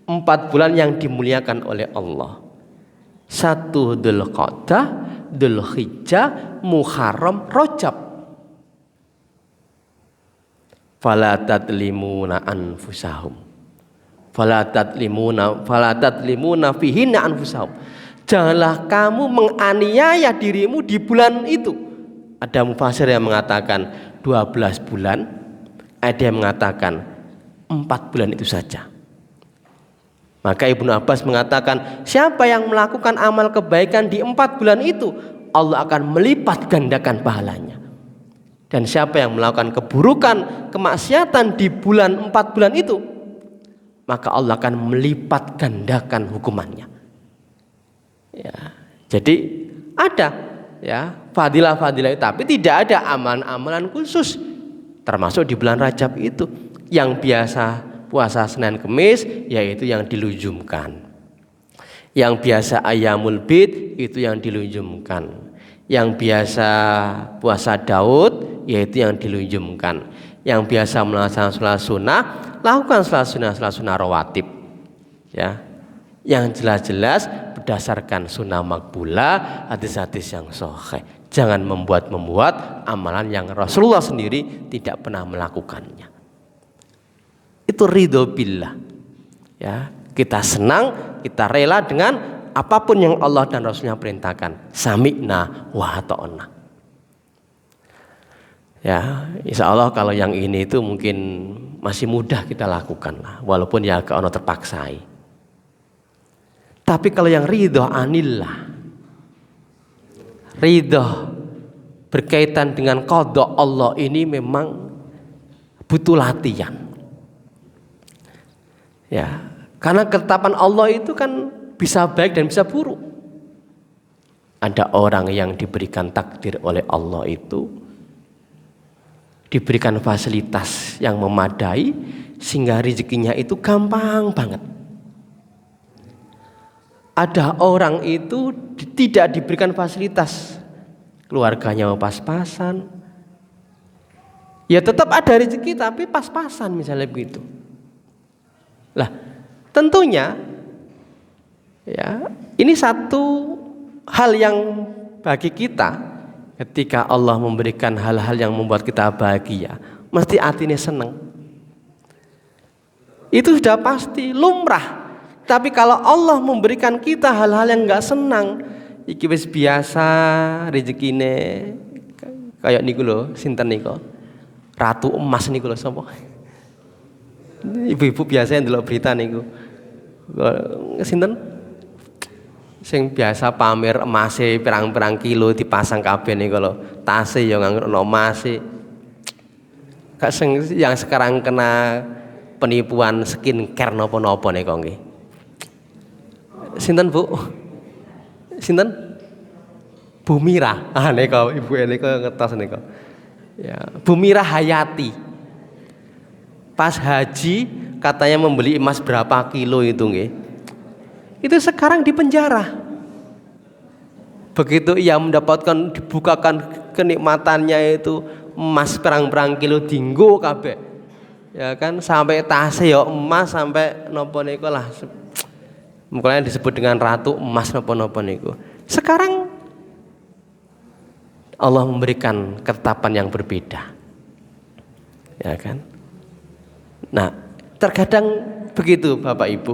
[SPEAKER 3] 4 bulan yang dimuliakan oleh Allah. 1 Dzulqa'dah, Dzulhijjah, Muharram, Rajab. Fala tadlimuna anfusahum. Fala tadlimuna fihinna anfusahum. Janganlah kamu menganiaya dirimu di bulan itu. Ada mufasir yang mengatakan 12 bulan, ada yang mengatakan 4 bulan itu saja. Maka Ibnu Abbas mengatakan, siapa yang melakukan amal kebaikan di 4 bulan itu, Allah akan melipat gandakan pahalanya. Dan siapa yang melakukan keburukan, kemaksiatan di 4 bulan itu, maka Allah akan melipat gandakan hukumannya. Ya, jadi ada ya fadilah-fadilah, tapi tidak ada amalan-amalan khusus. Termasuk di bulan Rajab itu, yang biasa puasa Senin Kemis yaitu yang dilujumkan. Yang biasa Ayyamul Bid itu yang dilujumkan. Yang biasa puasa Daud yaitu yang dilujumkan. Yang biasa melaksanakan sholat sunnah, lakukan sholat sunnah rawatib. Ya. Yang jelas-jelas berdasarkan sunnah makbulah, hadis-hadis yang sahih. Jangan membuat amalan yang Rasulullah sendiri tidak pernah melakukannya. Itu ridho billah. Ya, kita senang, kita rela dengan apapun yang Allah dan Rasulnya perintahkan. Sami'na wa ata'na. Ya, insya Allah kalau yang ini itu mungkin masih mudah kita lakukan lah, walaupun ya agak ono terpaksai. Tapi kalau yang ridho anillah, ridho berkaitan dengan qada Allah ini memang butuh latihan. Ya, karena ketetapan Allah itu kan bisa baik dan bisa buruk. Ada orang yang diberikan takdir oleh Allah itu diberikan fasilitas yang memadai sehingga rezekinya itu gampang banget. Ada orang itu tidak diberikan fasilitas, keluarganya pas-pasan, ya tetap ada rezeki tapi pas-pasan misalnya begitu. Lah, tentunya ya, ini satu hal yang bagi kita ketika Allah memberikan hal-hal yang membuat kita bahagia, mesti hatinya senang. Itu sudah pasti lumrah. Tapi kalau Allah memberikan kita hal-hal yang enggak senang, iki wis biasa rezekine kayak niku lho, sinten niku? Ratu Emas niku lho sapa? Ibu-ibu biasa yang ndelok berita niku. Sinten? Sing biasa pamer emase pirang-pirang kilo dipasang kabeh niku lho. Tase ya nganggo emase. Kak sing yang sekarang kena penipuan skincare napa-napa niku nggih. Sinten, Bu? Sinten? Bu Mira. Ah niku ibu niku ngetos niku. Ya, Bu Mira Hayati. Pas haji katanya membeli emas berapa kilo itu nggih. Itu sekarang di penjara. Begitu ia mendapatkan dibukakan kenikmatannya itu emas perang-perang kilo dinggo kabeh. Ya kan sampai tase ya emas sampai napa niku lah. Makanya disebut dengan ratu emas napa-napa niku. Sekarang Allah memberikan ketetapan yang berbeda. Ya kan? Nah, terkadang begitu Bapak Ibu.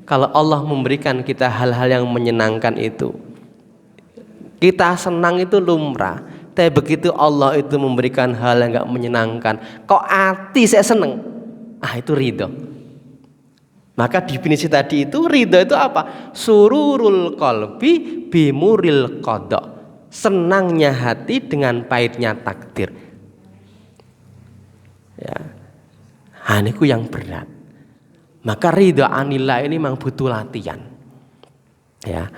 [SPEAKER 3] Kalau Allah memberikan kita hal-hal yang menyenangkan itu, kita senang itu lumrah. Tapi begitu Allah itu memberikan hal yang enggak menyenangkan, kok hati saya senang? Ah, itu ridho. Maka definisi tadi itu ridho itu apa? Sururul qalbi bimuril qada. Senangnya hati dengan pahitnya takdir. Ya. Niku yang berat. Maka ridho anillah ini memang butuh latihan. Ya.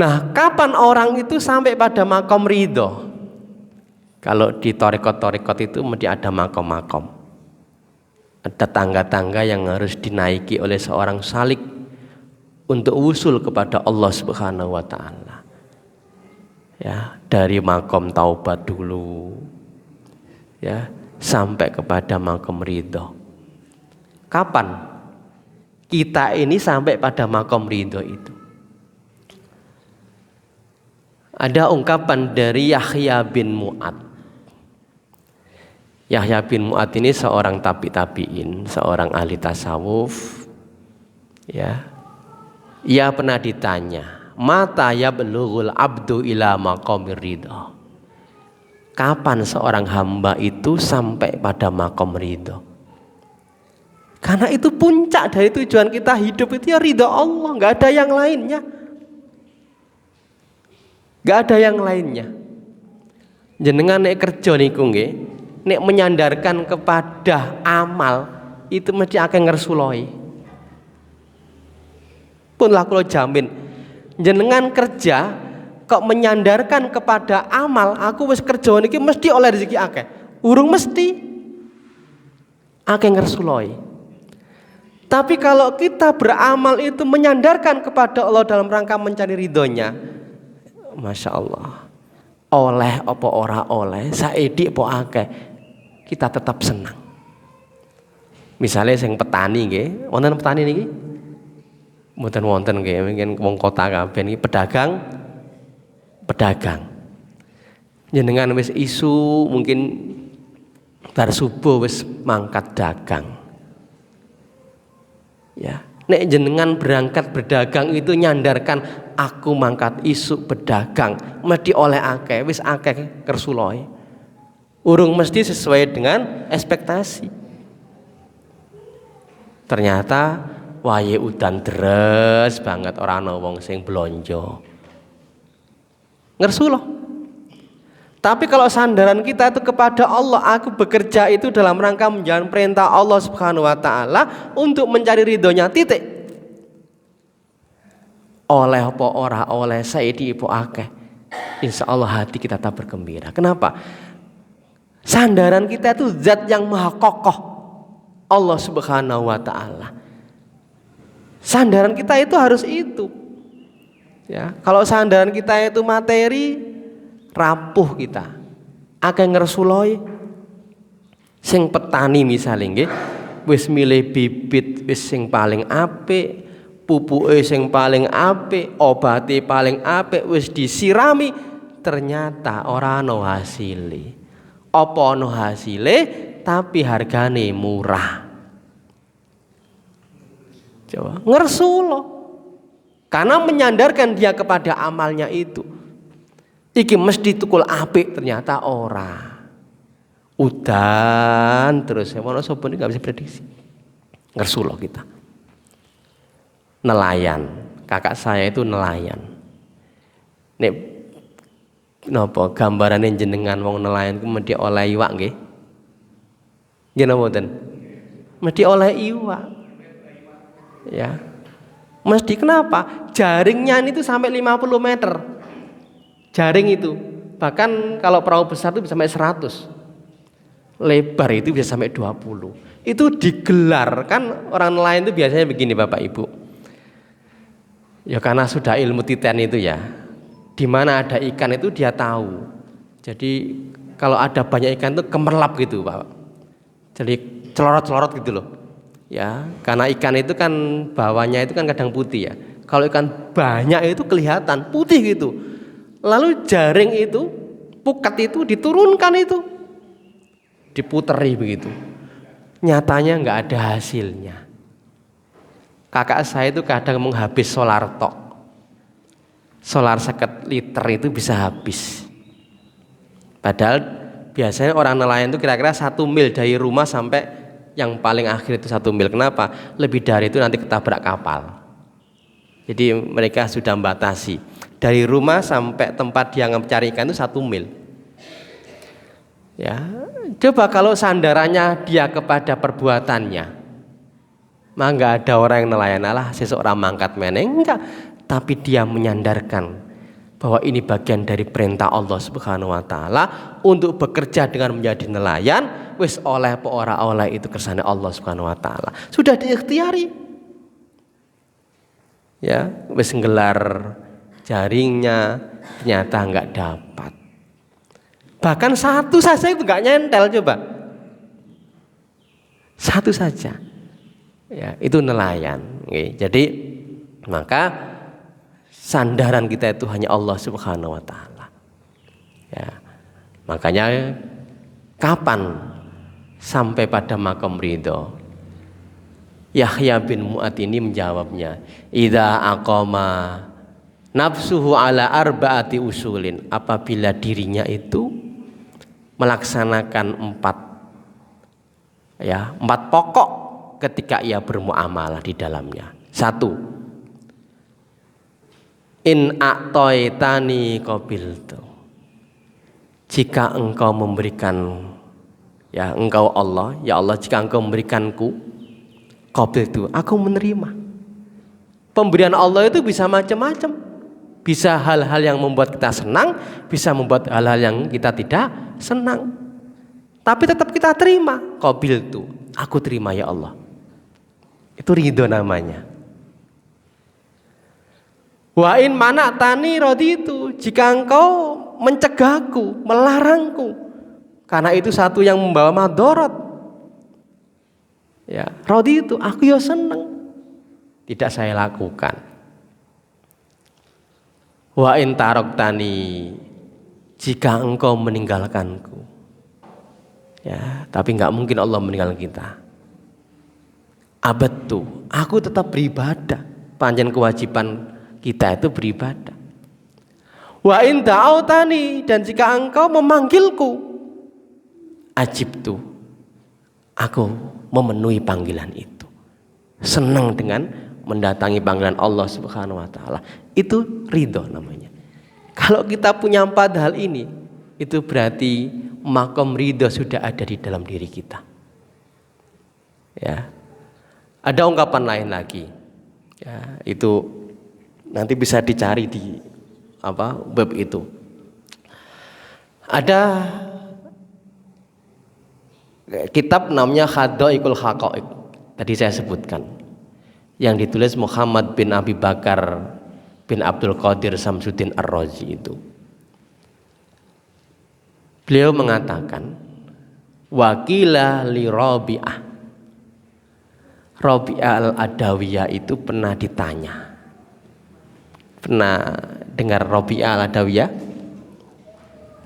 [SPEAKER 3] Nah, kapan orang itu sampai pada makom ridho? Kalau di torekot-torekot itu mesti ada makom-makom. Ada tangga-tangga yang harus dinaiki oleh seorang salik untuk usul kepada Allah Subhanahu wa taala. Ya, dari makom taubat dulu. Ya, sampai kepada makom ridho. Kapan kita ini sampai pada makom ridho itu? Ada ungkapan dari Yahya bin Mu'ad. Yahya bin Mu'ad ini seorang tabi'in, seorang ahli tasawuf. Ya, ia pernah ditanya, mata yablughul abdu ila maqamir ridho. Kapan seorang hamba itu sampai pada makom ridho? Karena itu puncak dari tujuan kita hidup itu ya ridha Allah, nggak ada yang lainnya. Nggak ada yang lainnya. Jenengan nek kerja niku nggih, nek menyandarkan kepada amal itu mesti akeh ngersuloi. Pun lah kula jamin, jenengan kerja kok menyandarkan kepada amal, aku wis kerja niki mesti oleh rezeki akeh. Urung mesti akeh ngersuloi. Tapi kalau kita beramal itu menyandarkan kepada Allah dalam rangka mencari ridhonya, Masya Allah, oleh apa ora oleh, saedik apa akeh, kita tetap senang. Misalnya sing petani nggih, wonten petani niki? Wonten nggih, mungkin wong kota kabeh niki pedagang. Jenengan wis isu mungkin bar subuh wis mangkat dagang. Ya, nek jenengan berangkat berdagang itu nyandarkan aku mangkat isu berdagang, mesti oleh akeh, wis akeh kersuloi. Urung mesti sesuai dengan ekspektasi. Ternyata wae udan deres banget ora ana wong sing blonjo. Ngersuloh. Tapi kalau sandaran kita itu kepada Allah, aku bekerja itu dalam rangka menjalankan perintah Allah Subhanahu wa taala untuk mencari ridhonya, titik. Oleh apa ora oleh saiki ibu akeh. Insya Allah hati kita tak bergembira. Kenapa? Sandaran kita itu zat yang maha kokoh, Allah Subhanahu wa taala. Sandaran kita itu harus itu. Ya, kalau sandaran kita itu materi, rapuh kita. Akeh ngersuloi. Sing petani misalnya nggih, wis milih bibit wis sing paling apik, pupuke sing paling apik, obate paling apik wis disirami, ternyata ora ana hasile. Apa ana hasile tapi hargane murah. Coba ngersulo. Karena menyandarkan dia kepada amalnya itu. Iki mesti tukul apik, ternyata ora. Udan terus ono sapa nggak bisa prediksi. Ngersulo kita. Nelayan. Kakak saya itu nelayan. Nek napa gambarane jenengan wong nelayan ku mesti oleh iwak nggih? Nggih napa mboten? Mesti oleh iwak. Ya. Mesti kenapa? Jaringnya itu sampai 50 meter. Jaring itu. Bahkan kalau perahu besar itu bisa sampai 100. Lebar itu bisa sampai 20. Itu digelar, kan orang nelayan itu biasanya begini Bapak Ibu. Ya karena sudah ilmu titen itu ya. Di mana ada ikan itu dia tahu. Jadi kalau ada banyak ikan itu kemerlap gitu Pak. Jadi celorot-celorot gitu loh. Ya, karena ikan itu kan bawahnya itu kan kadang putih ya. Kalau ikan banyak itu kelihatan putih gitu. Lalu jaring itu, pukat itu diturunkan itu, diputeri begitu. Nyatanya nggak ada hasilnya. Kakak saya itu kadang menghabis solar tok. Solar 1 liter itu bisa habis. Padahal biasanya orang nelayan itu kira-kira 1 mil dari rumah sampai yang paling akhir itu 1 mil. Kenapa? Lebih dari itu nanti ketabrak kapal. Jadi mereka sudah membatasi. Dari rumah sampai tempat dia mencari ikan itu 1 mil. Ya, coba kalau sandarannya dia kepada perbuatannya, mah nggak ada orang yang nelayan lah seseorang mangkat meneng enggak, tapi dia menyandarkan bahwa ini bagian dari perintah Allah Subhanahu wa taala untuk bekerja dengan menjadi nelayan, wis oleh apa ora oleh itu kersane Allah Subhanahu wa taala. Sudah diikhtiari. Ya, wis nggelar jaringnya ternyata enggak dapat. Bahkan 1 saja itu enggak nyentel coba. 1 saja. Ya, itu nelayan. Oke, jadi maka sandaran kita itu hanya Allah Subhanahu wa taala. Ya. Makanya kapan sampai pada makom ridho? Yahya bin Mu'ad ini menjawabnya, idza aqama nafsuhu ala arba'ati usulin, apabila dirinya itu melaksanakan 4 pokok ketika ia bermuamalah di dalamnya. Satu, in a'toitani qabiltu. Jika engkau memberikan, ya engkau Allah, ya Allah, jika engkau memberikanku, qabiltu, aku menerima. Pemberian Allah itu bisa macam-macam. Bisa hal-hal yang membuat kita senang, bisa membuat hal-hal yang kita tidak senang. Tapi tetap kita terima. Qabiltu, aku terima ya Allah. Itu ridho namanya. Wa in mana'tani raditu, jika engkau mencegahku, melarangku, karena itu satu yang membawa madharat. Ya, raditu, aku ya senang. Tidak saya lakukan. Wa in taraktani, jika engkau meninggalkanku. Ya, tapi enggak mungkin Allah meninggalkan kita. Abadtu, aku tetap beribadah. Panjang kewajiban kita itu beribadah. Wa in da'autani, dan jika engkau memanggilku, ajibtu, aku memenuhi panggilan itu. Senang dengan mendatangi panggilan Allah Subhanahu wa taala. Itu ridho namanya. Kalau kita punya 4 hal ini, itu berarti makom ridho sudah ada di dalam diri kita. Ya. Ada ungkapan lain lagi. Ya, itu nanti bisa dicari di web itu. Ada kitab namanya Khadaiqul Haqaiq. Tadi saya sebutkan. Yang ditulis Muhammad bin Abi Bakar bin Abdul Qadir Samsuddin Ar-Razi itu. Beliau mengatakan, wakila li Rabi'ah. Rabi'ah al-Adawiyah itu pernah ditanya. Pernah dengar Rabi'ah al-Adawiyah?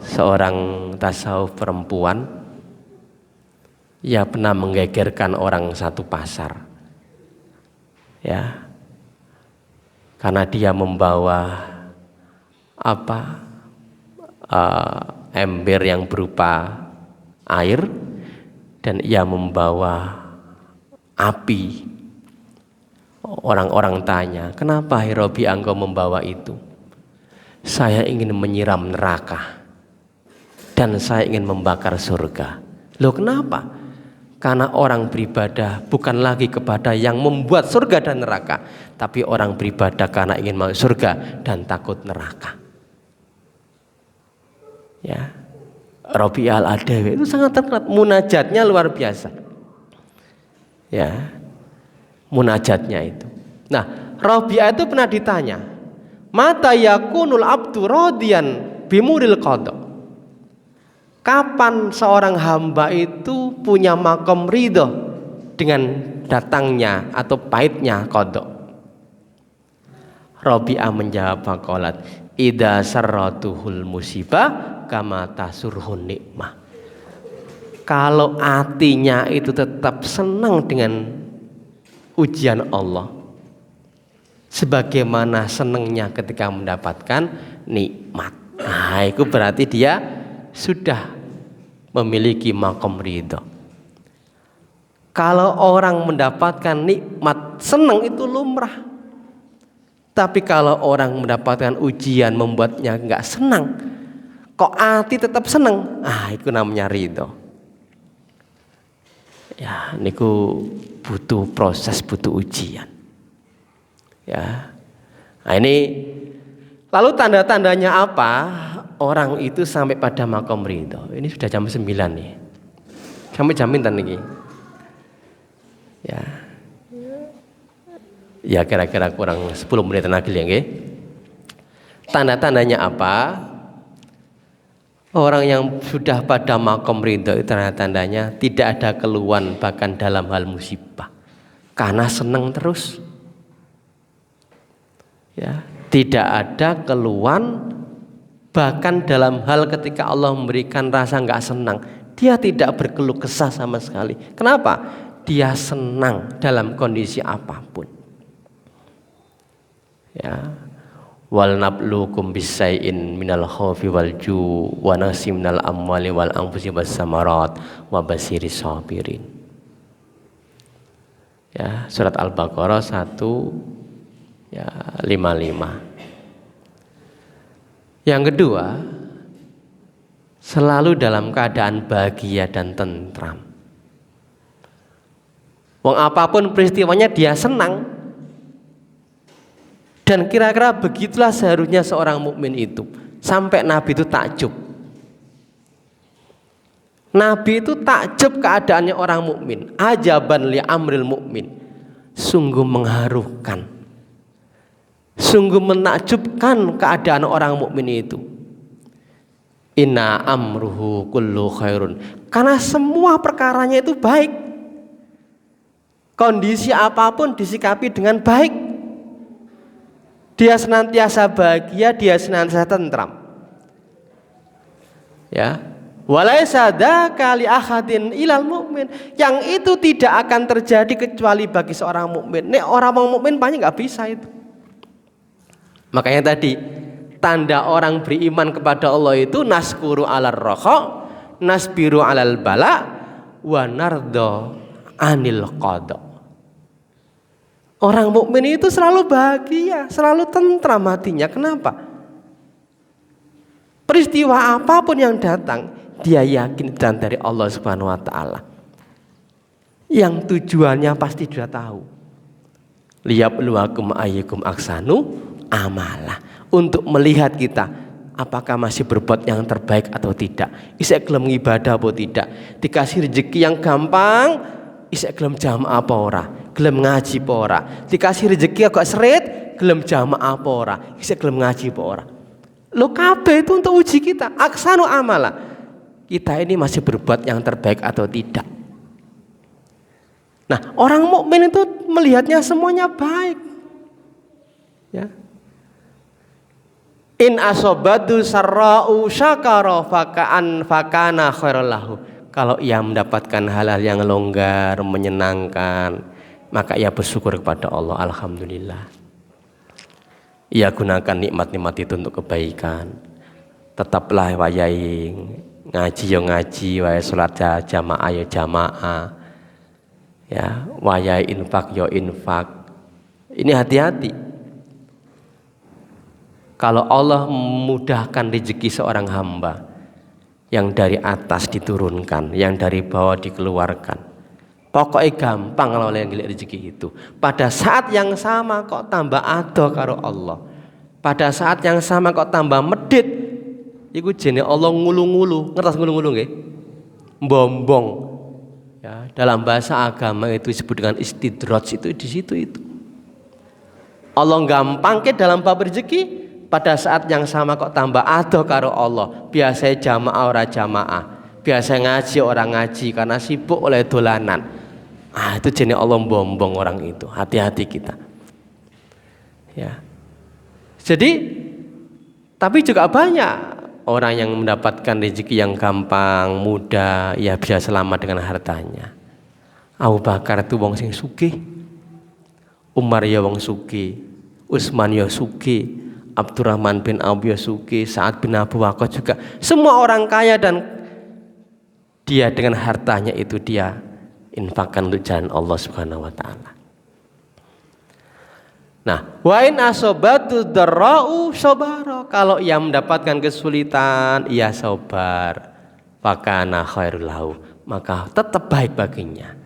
[SPEAKER 3] Seorang tasawuf perempuan. Ia pernah menggegerkan orang satu pasar. Ya. Karena dia membawa ember yang berupa air, dan ia membawa api. Orang-orang tanya, kenapa hai Rabi'ah engkau membawa itu? Saya ingin menyiram neraka dan saya ingin membakar surga. Loh kenapa? Karena orang beribadah bukan lagi kepada yang membuat surga dan neraka, tapi orang beribadah karena ingin masuk surga dan takut neraka. Ya, Rabi'ah al-Adawi itu sangat terkenal, munajatnya luar biasa. Ya, munajatnya itu. Nah, Rabi'ah itu pernah ditanya, mata yakunul abdu radiyan bimuril qada. Kapan seorang hamba itu punya makom ridho dengan datangnya atau pahitnya qada? Rabi'ah menjawab faqalat, idza sarratuhul musibah kama tasurhun nikmah. Kalau hatinya itu tetap senang dengan ujian Allah, sebagaimana senangnya ketika mendapatkan nikmat, nah itu berarti dia sudah memiliki makom ridho. Kalau orang mendapatkan nikmat senang itu lumrah, tapi kalau orang mendapatkan ujian membuatnya enggak senang, kok hati tetap senang, itu namanya ridho. Ya, niku butuh proses, butuh ujian. Ya. Nah, ini lalu tanda-tandanya apa? Orang itu sampai pada makom ridho. Ini sudah jam 9 nih. Sampai jam pinten niki? Ya. Ya kira-kira kurang 10 menit lagi ya nggih. Tanda-tandanya apa? Orang yang sudah pada makom ridho itu tanda-tandanya tidak ada keluhan bahkan dalam hal musibah, karena senang terus. Ya, tidak ada keluhan bahkan dalam hal ketika Allah memberikan rasa nggak senang, dia tidak berkeluh kesah sama sekali. Kenapa? Dia senang dalam kondisi apapun. Ya. Wal nabluukum bisai'in minal khaufi wal ju' wa naqsim minal amwali wal anfusi was samarat wa basiris sabirin. Ya, surat Al-Baqarah 155. Yang kedua, selalu dalam keadaan bahagia dan tentram. Wong apapun peristiwanya dia senang. Dan kira-kira begitulah seharusnya seorang mukmin itu. Sampai Nabi itu takjub. Nabi itu takjub keadaannya orang mukmin. Ajaban li amril mukmin. Sungguh mengharukan. Sungguh menakjubkan keadaan orang mukmin itu. Inna amruhu kullu khairun. Karena semua perkaranya itu baik. Kondisi apapun disikapi dengan baik. Dia senantiasa bahagia, dia senantiasa tentram. Ya. Walaisa dzaka li ahadin ilal mukmin. Yang itu tidak akan terjadi kecuali bagi seorang mukmin. Nek orang mukmin banyak enggak bisa itu. Makanya tadi tanda orang beriman kepada Allah itu naskuru alal rakha, nasbiru alal bala, wa nardo anil qada. Orang mukmin itu selalu bahagia, selalu tentram hatinya. Kenapa? Peristiwa apapun yang datang, dia yakin dan dari Allah Subhanahu wa taala. Yang tujuannya pasti dia tahu. Liyabluwakum ayyukum ahsanu amalah, untuk melihat kita apakah masih berbuat yang terbaik atau tidak. Isek gelem ibadah atau tidak. Dikasih rezeki yang gampang, isek gelem jamaah apa ora, gelem ngaji apa ora. Dikasih rezeki agak seret, gelem jamaah apa ora, isek gelem ngaji apa ora. Lo kabeh itu untuk uji kita. Aksanu amalah, kita ini masih berbuat yang terbaik atau tidak. Nah, orang mukmin itu melihatnya semuanya baik. Ya. In asobadu sarra'u syakara fakana khairal lahu. Kalau ia mendapatkan hal-hal yang longgar, menyenangkan, maka ia bersyukur kepada Allah. Alhamdulillah. Ia gunakan nikmat-nikmat itu untuk kebaikan. Tetaplah wayai ngaji yo ngaji, wayai salat jamaah yo jamaah. Ya, wayai infak yo infak. Ini hati-hati. Kalau Allah memudahkan rezeki seorang hamba, yang dari atas diturunkan, yang dari bawah dikeluarkan, pokoknya gampang kalau yang gila rezeki itu. Pada saat yang sama kok tambah ado karo Allah. Pada saat yang sama kok tambah medit. Iku jenenge Allah ngulu-ngulu. Ngertos ngulu-ngulu nggih? Mbombong. Ya, dalam bahasa agama itu disebut dengan istidraj, itu di situ itu. Allah gampangke dalam bab rezeki. Pada saat yang sama kok tambah ado karo Allah. Biasanya jamaah ora jamaah, biasa ngaji orang ngaji karena sibuk oleh dolanan. Itu jenis Allah bombong orang itu. Hati-hati kita. Ya. Jadi, tapi juga banyak orang yang mendapatkan rezeki yang gampang, mudah, ya bisa selamat dengan hartanya. Abu Bakar itu wong sing sugih, Umar ya wong sugih, Utsman ya sugih, Abdurrahman bin Auf ya sugih, Sa'ad bin Abu Waqqas juga. Semua orang kaya dan dia dengan hartanya itu dia infakkan untuk jalan Allah Subhanahu wa taala. Nah, wa in asobatu darra'u sabara. Kalau ia mendapatkan kesulitan, ia sabar. Fakana khairul lahu, maka tetap baik baginya.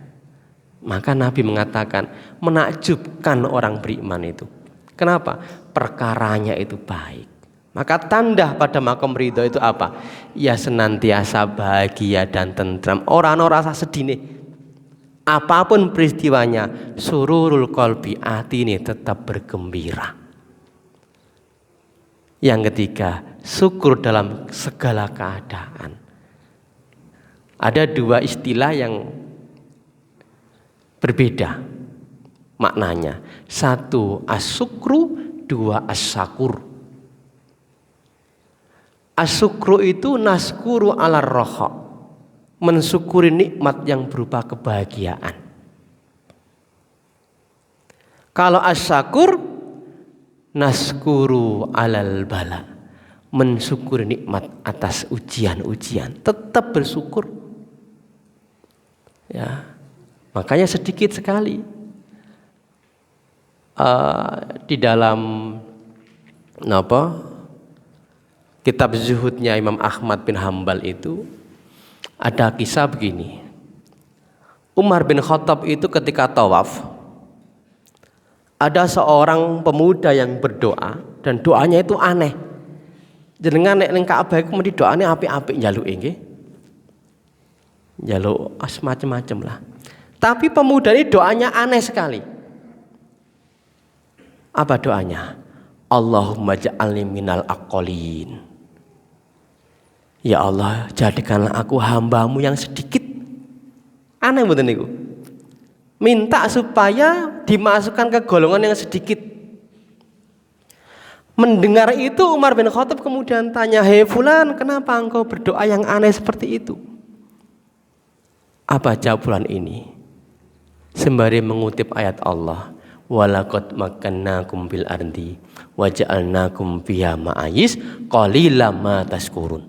[SPEAKER 3] Maka Nabi mengatakan menakjubkan orang beriman itu. Kenapa? Perkaranya itu baik. Maka tanda pada makom ridho itu apa? Ya senantiasa bahagia dan tentram. Orang-orang rasa sedih nih. Apapun peristiwanya, sururul qalbi, hati ini tetap bergembira. Yang ketiga, syukur dalam segala keadaan. Ada dua istilah yang berbeda maknanya. Satu as-syukru, dua as-syakur. As-syukru itu naskuru ala roha, mensyukuri nikmat yang berupa kebahagiaan. Kalau as-syakur, naskuru alal bala, mensyukuri nikmat atas ujian-ujian. Tetap bersyukur. Ya, makanya sedikit sekali di dalam kitab Zuhudnya Imam Ahmad bin Hambal itu ada kisah begini. Umar bin Khattab itu ketika tawaf, ada seorang pemuda yang berdoa dan doanya itu aneh. Jenengan nek ning Ka'bah iku mesti doane apik-apik njaluke nggih. Njaluk macam-macam lah. Tapi pemuda ini doanya aneh sekali. Apa doanya? Allahumma ja'alni minal aqallin. Ya Allah, jadikanlah aku hambamu yang sedikit. Aneh mboten niku. Minta supaya dimasukkan ke golongan yang sedikit. Mendengar itu Umar bin Khattab kemudian tanya, "Hei fulan, kenapa engkau berdoa yang aneh seperti itu?" Apa jawab fulan ini? Sembari mengutip ayat Allah, "Walaqad makkannakum bil ardi wa ja'alnakum fiha ma'ayis qalilan ma tashkurun."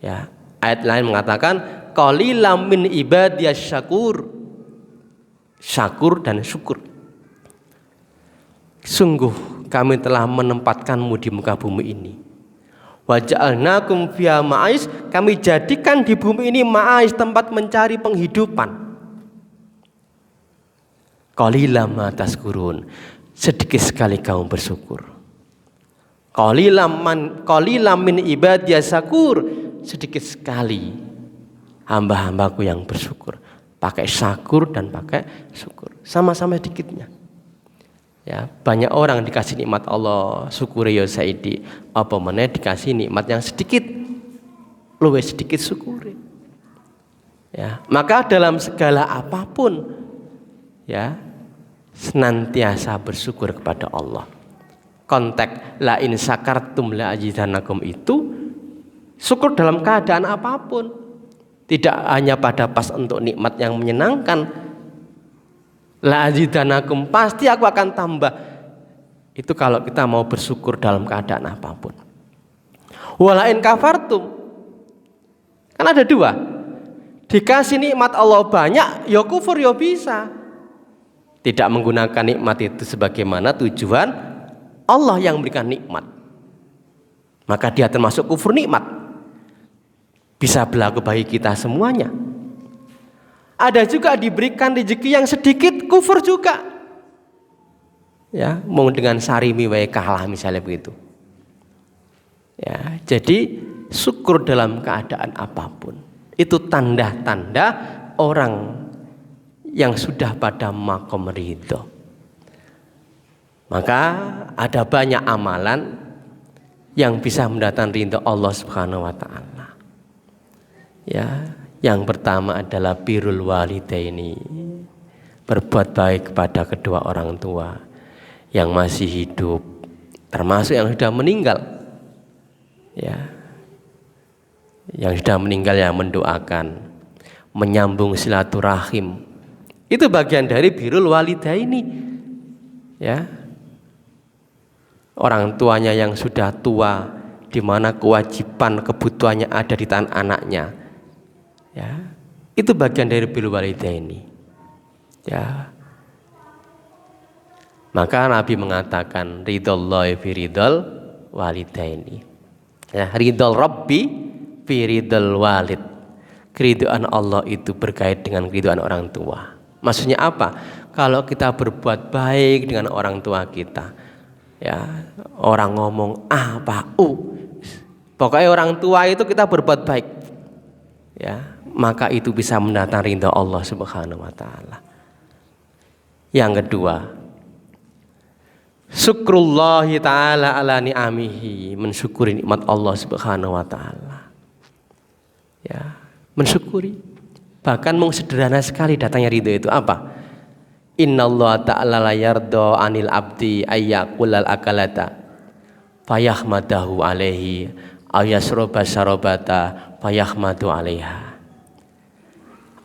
[SPEAKER 3] Ya, ayat lain mengatakan qalilan min ibadiyas syakur. Syakur dan syukur. Sungguh kami telah menempatkanmu di muka bumi ini. Wa ja'alnakum fiha ma'ais, kami jadikan di bumi ini ma'ais, tempat mencari penghidupan. Qalilan ma tashkurun, sedikit sekali kamu bersyukur. Qalilan min ibadiyas syakur, sedikit sekali hamba-hambaku yang bersyukur. Pakai syakur dan pakai syukur, sama-sama sedikitnya. Ya, banyak orang dikasih nikmat Allah, syukuri ya Saidi. Apa meneh dikasih nikmat yang sedikit, luwih sedikit syukuri. Ya, maka dalam segala apapun, ya, senantiasa bersyukur kepada Allah. Konteks la in syakartum la azidannakum itu syukur dalam keadaan apapun. Tidak hanya pada pas untuk nikmat yang menyenangkan. La azidannakum, pasti aku akan tambah. Itu kalau kita mau bersyukur dalam keadaan apapun. Wala in kafartum, kan ada dua. Dikasih nikmat Allah banyak, ya kufur ya bisa. Tidak menggunakan nikmat itu sebagaimana tujuan Allah yang memberikan nikmat, maka dia termasuk kufur nikmat. Bisa berlaku bagi kita semuanya. Ada juga diberikan rezeki yang sedikit, kufur juga. Ya, mau dengan sarimi wae kalah misalnya begitu. Ya, jadi syukur dalam keadaan apapun. Itu tanda-tanda orang yang sudah pada makom ridho. Maka ada banyak amalan yang bisa mendatangkan ridho Allah Subhanahu wa taala. Ya, yang pertama adalah birrul walidaini, berbuat baik kepada kedua orang tua yang masih hidup, termasuk yang sudah meninggal. Ya, yang sudah meninggal yang mendoakan, menyambung silaturahim, itu bagian dari birrul walidaini. Ya, orang tuanya yang sudah tua, di mana kewajiban kebutuhannya ada di tangan anaknya. Ya, itu bagian dari birrul walidaini. Ya, maka Nabi mengatakan ridhallahi fi ridhal walidaini. Ya, ridhal Rabbi fi ridhal walid. Keridhaan Allah itu berkait dengan keridhaan orang tua. Maksudnya apa? Kalau kita berbuat baik dengan orang tua kita, ya, orang ngomong apa pokoknya orang tua itu kita berbuat baik, ya, maka itu bisa mendatangkan ridha Allah Subhanahu wa taala. Yang kedua, syukrullahi ta'ala ala ni'amihi, mensyukuri nikmat Allah Subhanahu wa taala. Ya, mensyukuri. Bahkan sederhana sekali datangnya ridho itu apa? Innallaha ta'ala la yarda 'anil abdi ayyaqulal akalata fayahmadahu alaihi ayasroba sarobata fayahmadu alaiha.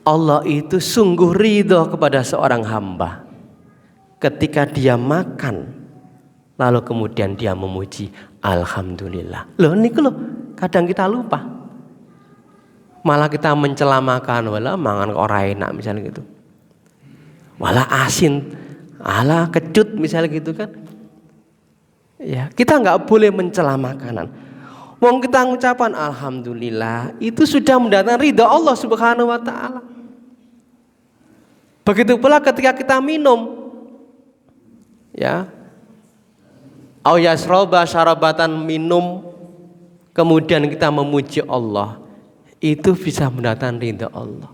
[SPEAKER 3] Allah itu sungguh ridho kepada seorang hamba ketika dia makan lalu kemudian dia memuji alhamdulillah. Loh niku loh, kadang kita lupa. Malah kita mencela makan, wala mangan kok ora enak misalnya gitu. Wala asin, Alah kecut misalnya gitu kan. Ya, kita nggak boleh mencela makanan. Wong kita mengucapkan alhamdulillah itu sudah mendatangkan ridha Allah Subhanahu wa taala. Begitu pula ketika kita minum. Ya. Au yasroba syarabatan, minum kemudian kita memuji Allah, itu bisa mendatangkan ridha Allah.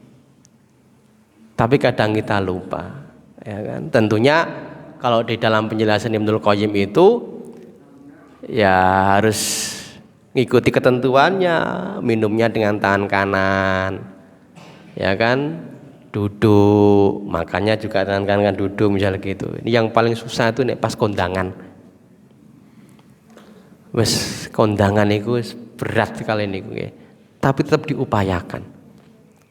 [SPEAKER 3] Tapi kadang kita lupa, ya kan? Tentunya kalau di dalam penjelasan Ibnul Qayyim itu ya harus ngikuti ketentuannya, minumnya dengan tangan kanan, ya kan, duduk, makannya juga tangan kanan duduk misalnya gitu. Ini yang paling susah itu nek pas kondangan. Wes kondangan itu berat sekali niku nggih. Tapi tetap diupayakan.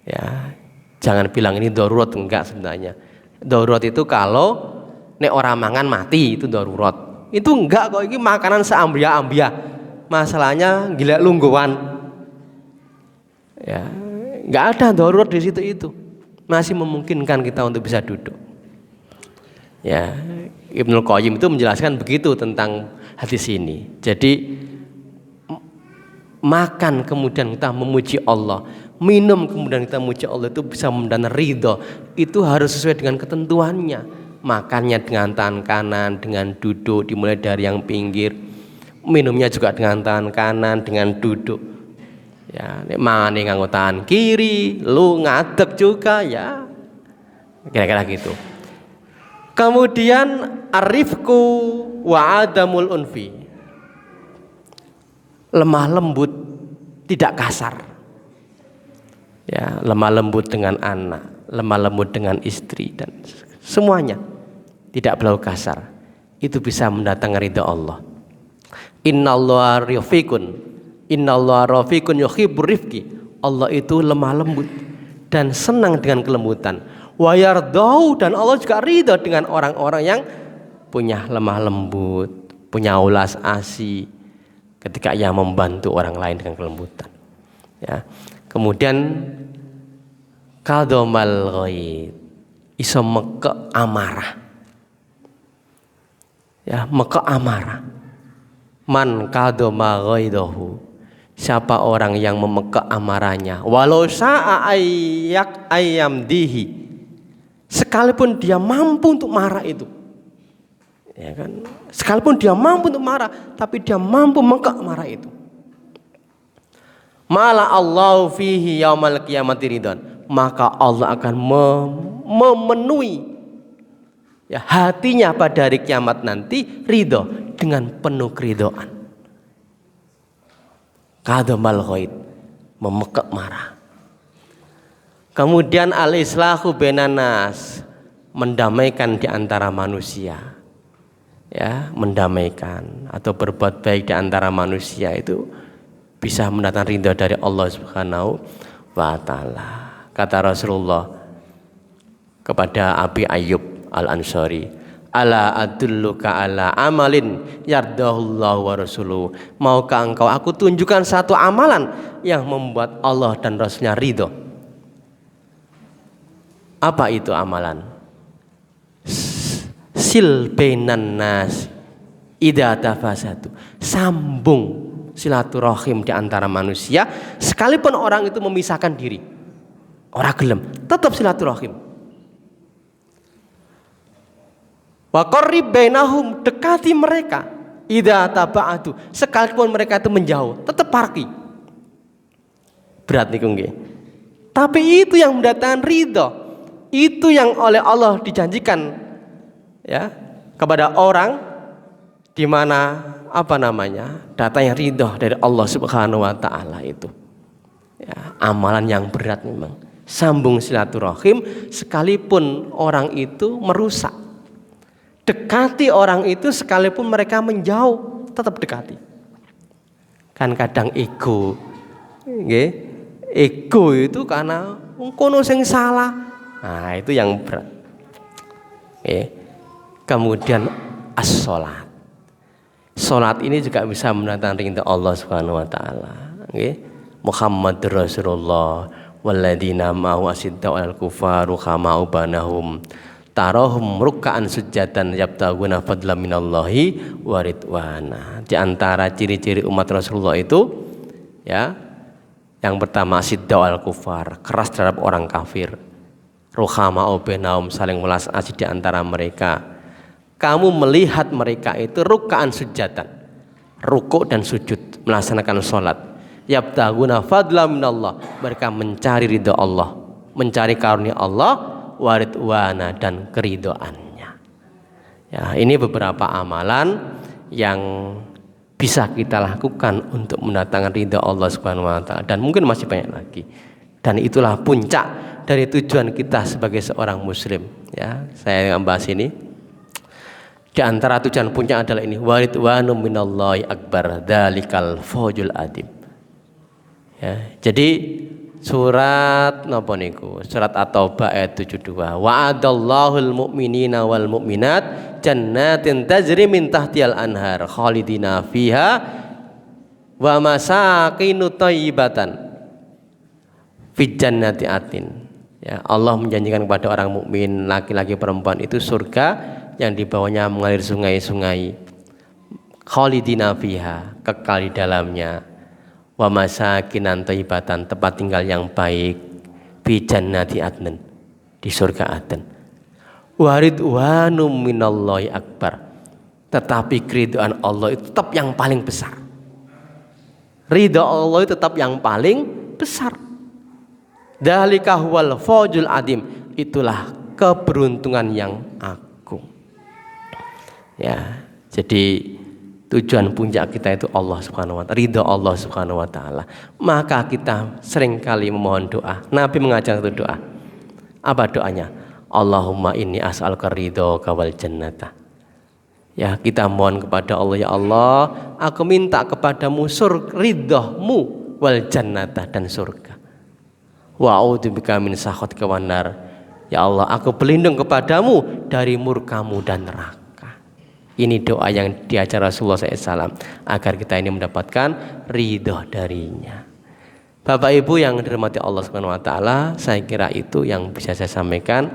[SPEAKER 3] Ya, jangan bilang ini darurat, enggak sebenarnya. Darurat itu kalau nek orang mangan mati itu darurat. Itu enggak kok, ini makanan seambia-ambia. Masalahnya gila lungguan. Ya, enggak ada darurat di situ itu. Masih memungkinkan kita untuk bisa duduk. Ya, Ibnul Qayyim itu menjelaskan begitu tentang hadis ini. Jadi makan kemudian kita memuji Allah, minum kemudian kita memuji Allah itu bisa mendatangkan ridho. Itu harus sesuai dengan ketentuannya. Makannya dengan tangan kanan, dengan duduk, dimulai dari yang pinggir. Minumnya juga dengan tangan kanan, dengan duduk. Ya, nek mangane nganggo tangan kiri, lu ngadeg juga ya. Kira-kira gitu. Kemudian arifku wa adamul unfi. Lemah lembut, tidak kasar. Ya, lemah lembut dengan anak, lemah lembut dengan istri dan semuanya. Tidak berlalu kasar. Itu bisa mendatangkan ridha Allah. Innallaha rafiqun yuhibbur rifqi. Allah itu lemah lembut dan senang dengan kelembutan. Wa yardau, dan Allah juga ridha dengan orang-orang yang punya lemah lembut, punya ulas asih ketika ia membantu orang lain dengan kelembutan. Ya. Kemudian kadomal ghaid, iso meke amarah. Ya, meke amarah. Man kadoma ghaidahu, siapa orang yang memeke amarahnya, walau sa'a ayyak ayyamdihi, sekalipun dia mampu untuk marah itu, ya kan, sekalipun dia mampu untuk marah, tapi dia mampu meke marah itu. Mala Allahu fihi yaumal qiyamati ridwan, maka Allah akan memenuhi ya hatinya pada hari kiamat nanti ridho dengan penuh keridhaan. Kadomal ghaid, memekek marah. Kemudian al-islahu benanas, mendamaikan di antara manusia. Ya, mendamaikan atau berbuat baik di antara manusia itu bisa mendatangkan ridho dari Allah Subhanahu wa taala. Kata Rasulullah kepada Abi Ayyub Al-Ansari, ala adulluka ala amalin yardahullahu wa rasuluhu, maukah engkau aku tunjukkan satu amalan yang membuat Allah dan Rasulnya ridho? Apa itu amalan? Sil bainan nas idza tafasatu, sambung silaturahim di antara manusia sekalipun orang itu memisahkan diri, ora gelem, tetap silaturahim. Wa qarrib bainahum, dekati mereka idza taba'atu, sekalipun mereka itu menjauh, tetap parki. Berat niku nggih. Tapi itu yang mendatangkan ridho. Itu yang oleh Allah dijanjikan ya kepada orang di mana datangnya ridho dari Allah Subhanahu wa taala itu. Ya, amalan yang berat memang. Sambung silaturahim sekalipun orang itu merusak. Dekati orang itu sekalipun mereka menjauh, tetap dekati. Kan kadang ego, nggih. Ego itu karena kono sing salah. Nah, itu yang berat. Kemudian as-salat. Salat ini juga bisa mendatangkan ridha Allah Subhanahu wa taala. Muhammadur Rasulullah walladzina ma'ahu asyiddaw 'alal kuffari rahamau bainahum tarahum ruk'an sujadan yabtaguna fadlan minallahi wa ridwana. Di antara ciri-ciri umat Rasulullah itu ya, yang pertama siddau al kufar, keras terhadap orang kafir. Ruhama bainahum, saling welas asih di antara mereka. Kamu melihat mereka itu ruk'an sujadan, rukuk dan sujud, melaksanakan sholat. Yabtaguna fadlan minallah, mereka mencari ridha Allah, mencari karunia Allah, waridwana, dan keridhoannya. Ya, ini beberapa amalan yang bisa kita lakukan untuk mendatangkan ridha Allah Subhanahu wa taala, dan mungkin masih banyak lagi. Dan itulah puncak dari tujuan kita sebagai seorang muslim. Ya, saya akan bahas ini. Di antara tujuan puncak adalah ini, waridwanu minallahi akbar dzalikal fawzul adzim. Ya, jadi surat napa niku? Surat At-Taubah ayat 72. Wa'adallahul mu'minina wal mu'minat jannatin tajri min tahtihal anhar khalidina fiha wa masakinu thayyibatan fi jannati atin. Ya, Allah menjanjikan kepada orang mukmin laki-laki perempuan itu surga yang di bawahnya mengalir sungai-sungai. Khalidina fiha, kekal di dalamnya. Wa masakinan thayyibatan, tempat tinggal yang baik, fi jannati adnin, di surga Aden. Wa ridwanum minallahi akbar, tetapi keridhaan Allah itu tetap yang paling besar. Ridha Allah itu tetap yang paling besar. Dzalika huwal fawzul adzim, itulah keberuntungan yang agung. Ya, jadi tujuan puncak kita itu Allah Subhanahu wa taala, ridha Allah Subhanahu wa taala. Maka kita seringkali memohon doa. Nabi mengajar itu doa. Apa doanya? Allahumma inni as'aluka ridhaka wal jannata. Ya, kita mohon kepada Allah, ya Allah, aku minta kepadamu ridhamu wal jannata, dan surga. Wa a'udzubika min sakhatika wan nar. Ya Allah, aku berlindung kepadamu dari murkamu dan neraka. Ini doa yang diajar Rasulullah SAW agar kita ini mendapatkan ridho darinya. Bapak Ibu yang dirahmati Allah Subhanahu wa taala, saya kira itu yang bisa saya sampaikan.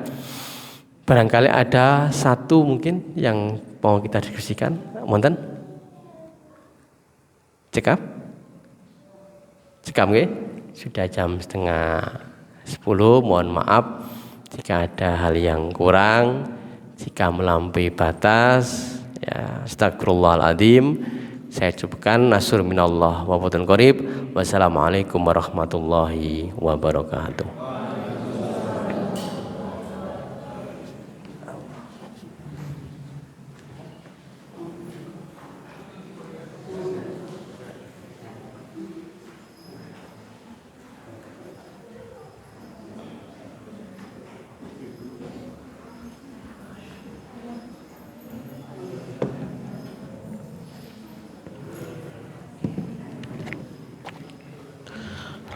[SPEAKER 3] Barangkali ada satu mungkin yang mau kita diskusikan. Monten? Cekap? Cekap nggih? Sudah jam 9:30. Mohon maaf jika ada hal yang kurang, jika melampaui batas. Ya, astagfirullahaladzim. Saya cukupkan. Nasrul minallah wa fathun qarib. Wassalamualaikum warahmatullahi wabarakatuh.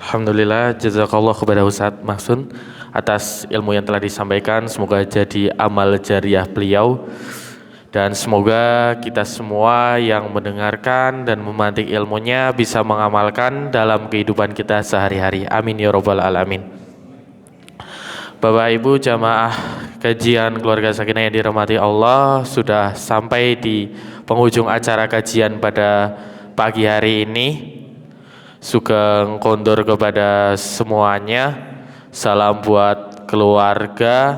[SPEAKER 1] Alhamdulillah, jazakallah kepada Ustadz Mahsun atas ilmu yang telah disampaikan. Semoga jadi amal jariah beliau, dan semoga kita semua yang mendengarkan dan memantik ilmunya bisa mengamalkan dalam kehidupan kita sehari-hari. Amin ya rabbal alamin. Bapak Ibu jamaah kajian keluarga sakinah yang dirahmati Allah, sudah sampai di penghujung acara kajian pada pagi hari ini. Sugeng kondur kepada semuanya. Salam buat keluarga.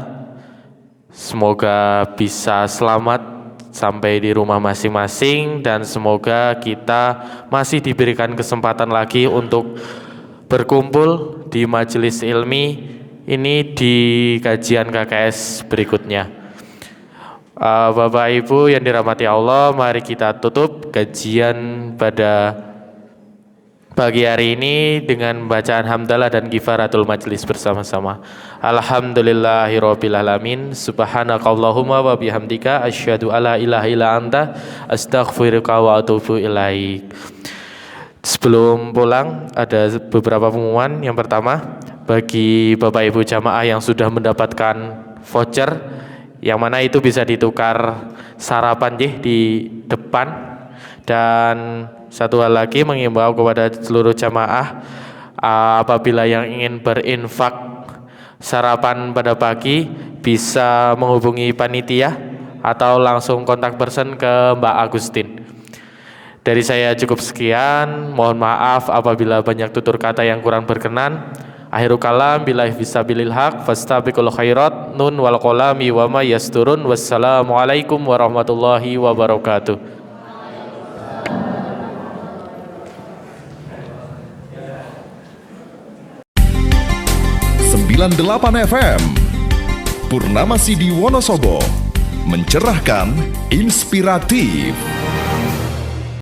[SPEAKER 1] Semoga bisa selamat sampai di rumah masing-masing, dan semoga kita masih diberikan kesempatan lagi untuk berkumpul di majelis ilmi ini di kajian KKS berikutnya. Bapak Ibu yang dirahmati Allah, mari kita tutup kajian pada pagi hari ini dengan bacaan hamdalah dan kifaratul majlis bersama-sama. Alhamdulillahirabbil alamin. Subhanakallahumma wa bihamdika asyhadu alla ilaha illa anta astaghfiruka wa atubu ilaik. Sebelum pulang ada beberapa pengumuman. Yang pertama, bagi Bapak Ibu jamaah yang sudah mendapatkan voucher, yang mana itu bisa ditukar sarapan di depan. Dan satu hal lagi, mengimbau kepada seluruh jamaah, apabila yang ingin berinfak sarapan pada pagi bisa menghubungi panitia atau langsung kontak person ke Mbak Agustin. Dari saya cukup sekian, mohon maaf apabila banyak tutur kata yang kurang berkenan. Akhirul kalam billahi fisabilil haq fastabiqul khairat nun wal qalami wa ma yasturun. Wassalamualaikum warahmatullahi wabarakatuh.
[SPEAKER 4] 98 FM Purnama Sidi Wonosobo, mencerahkan, inspiratif.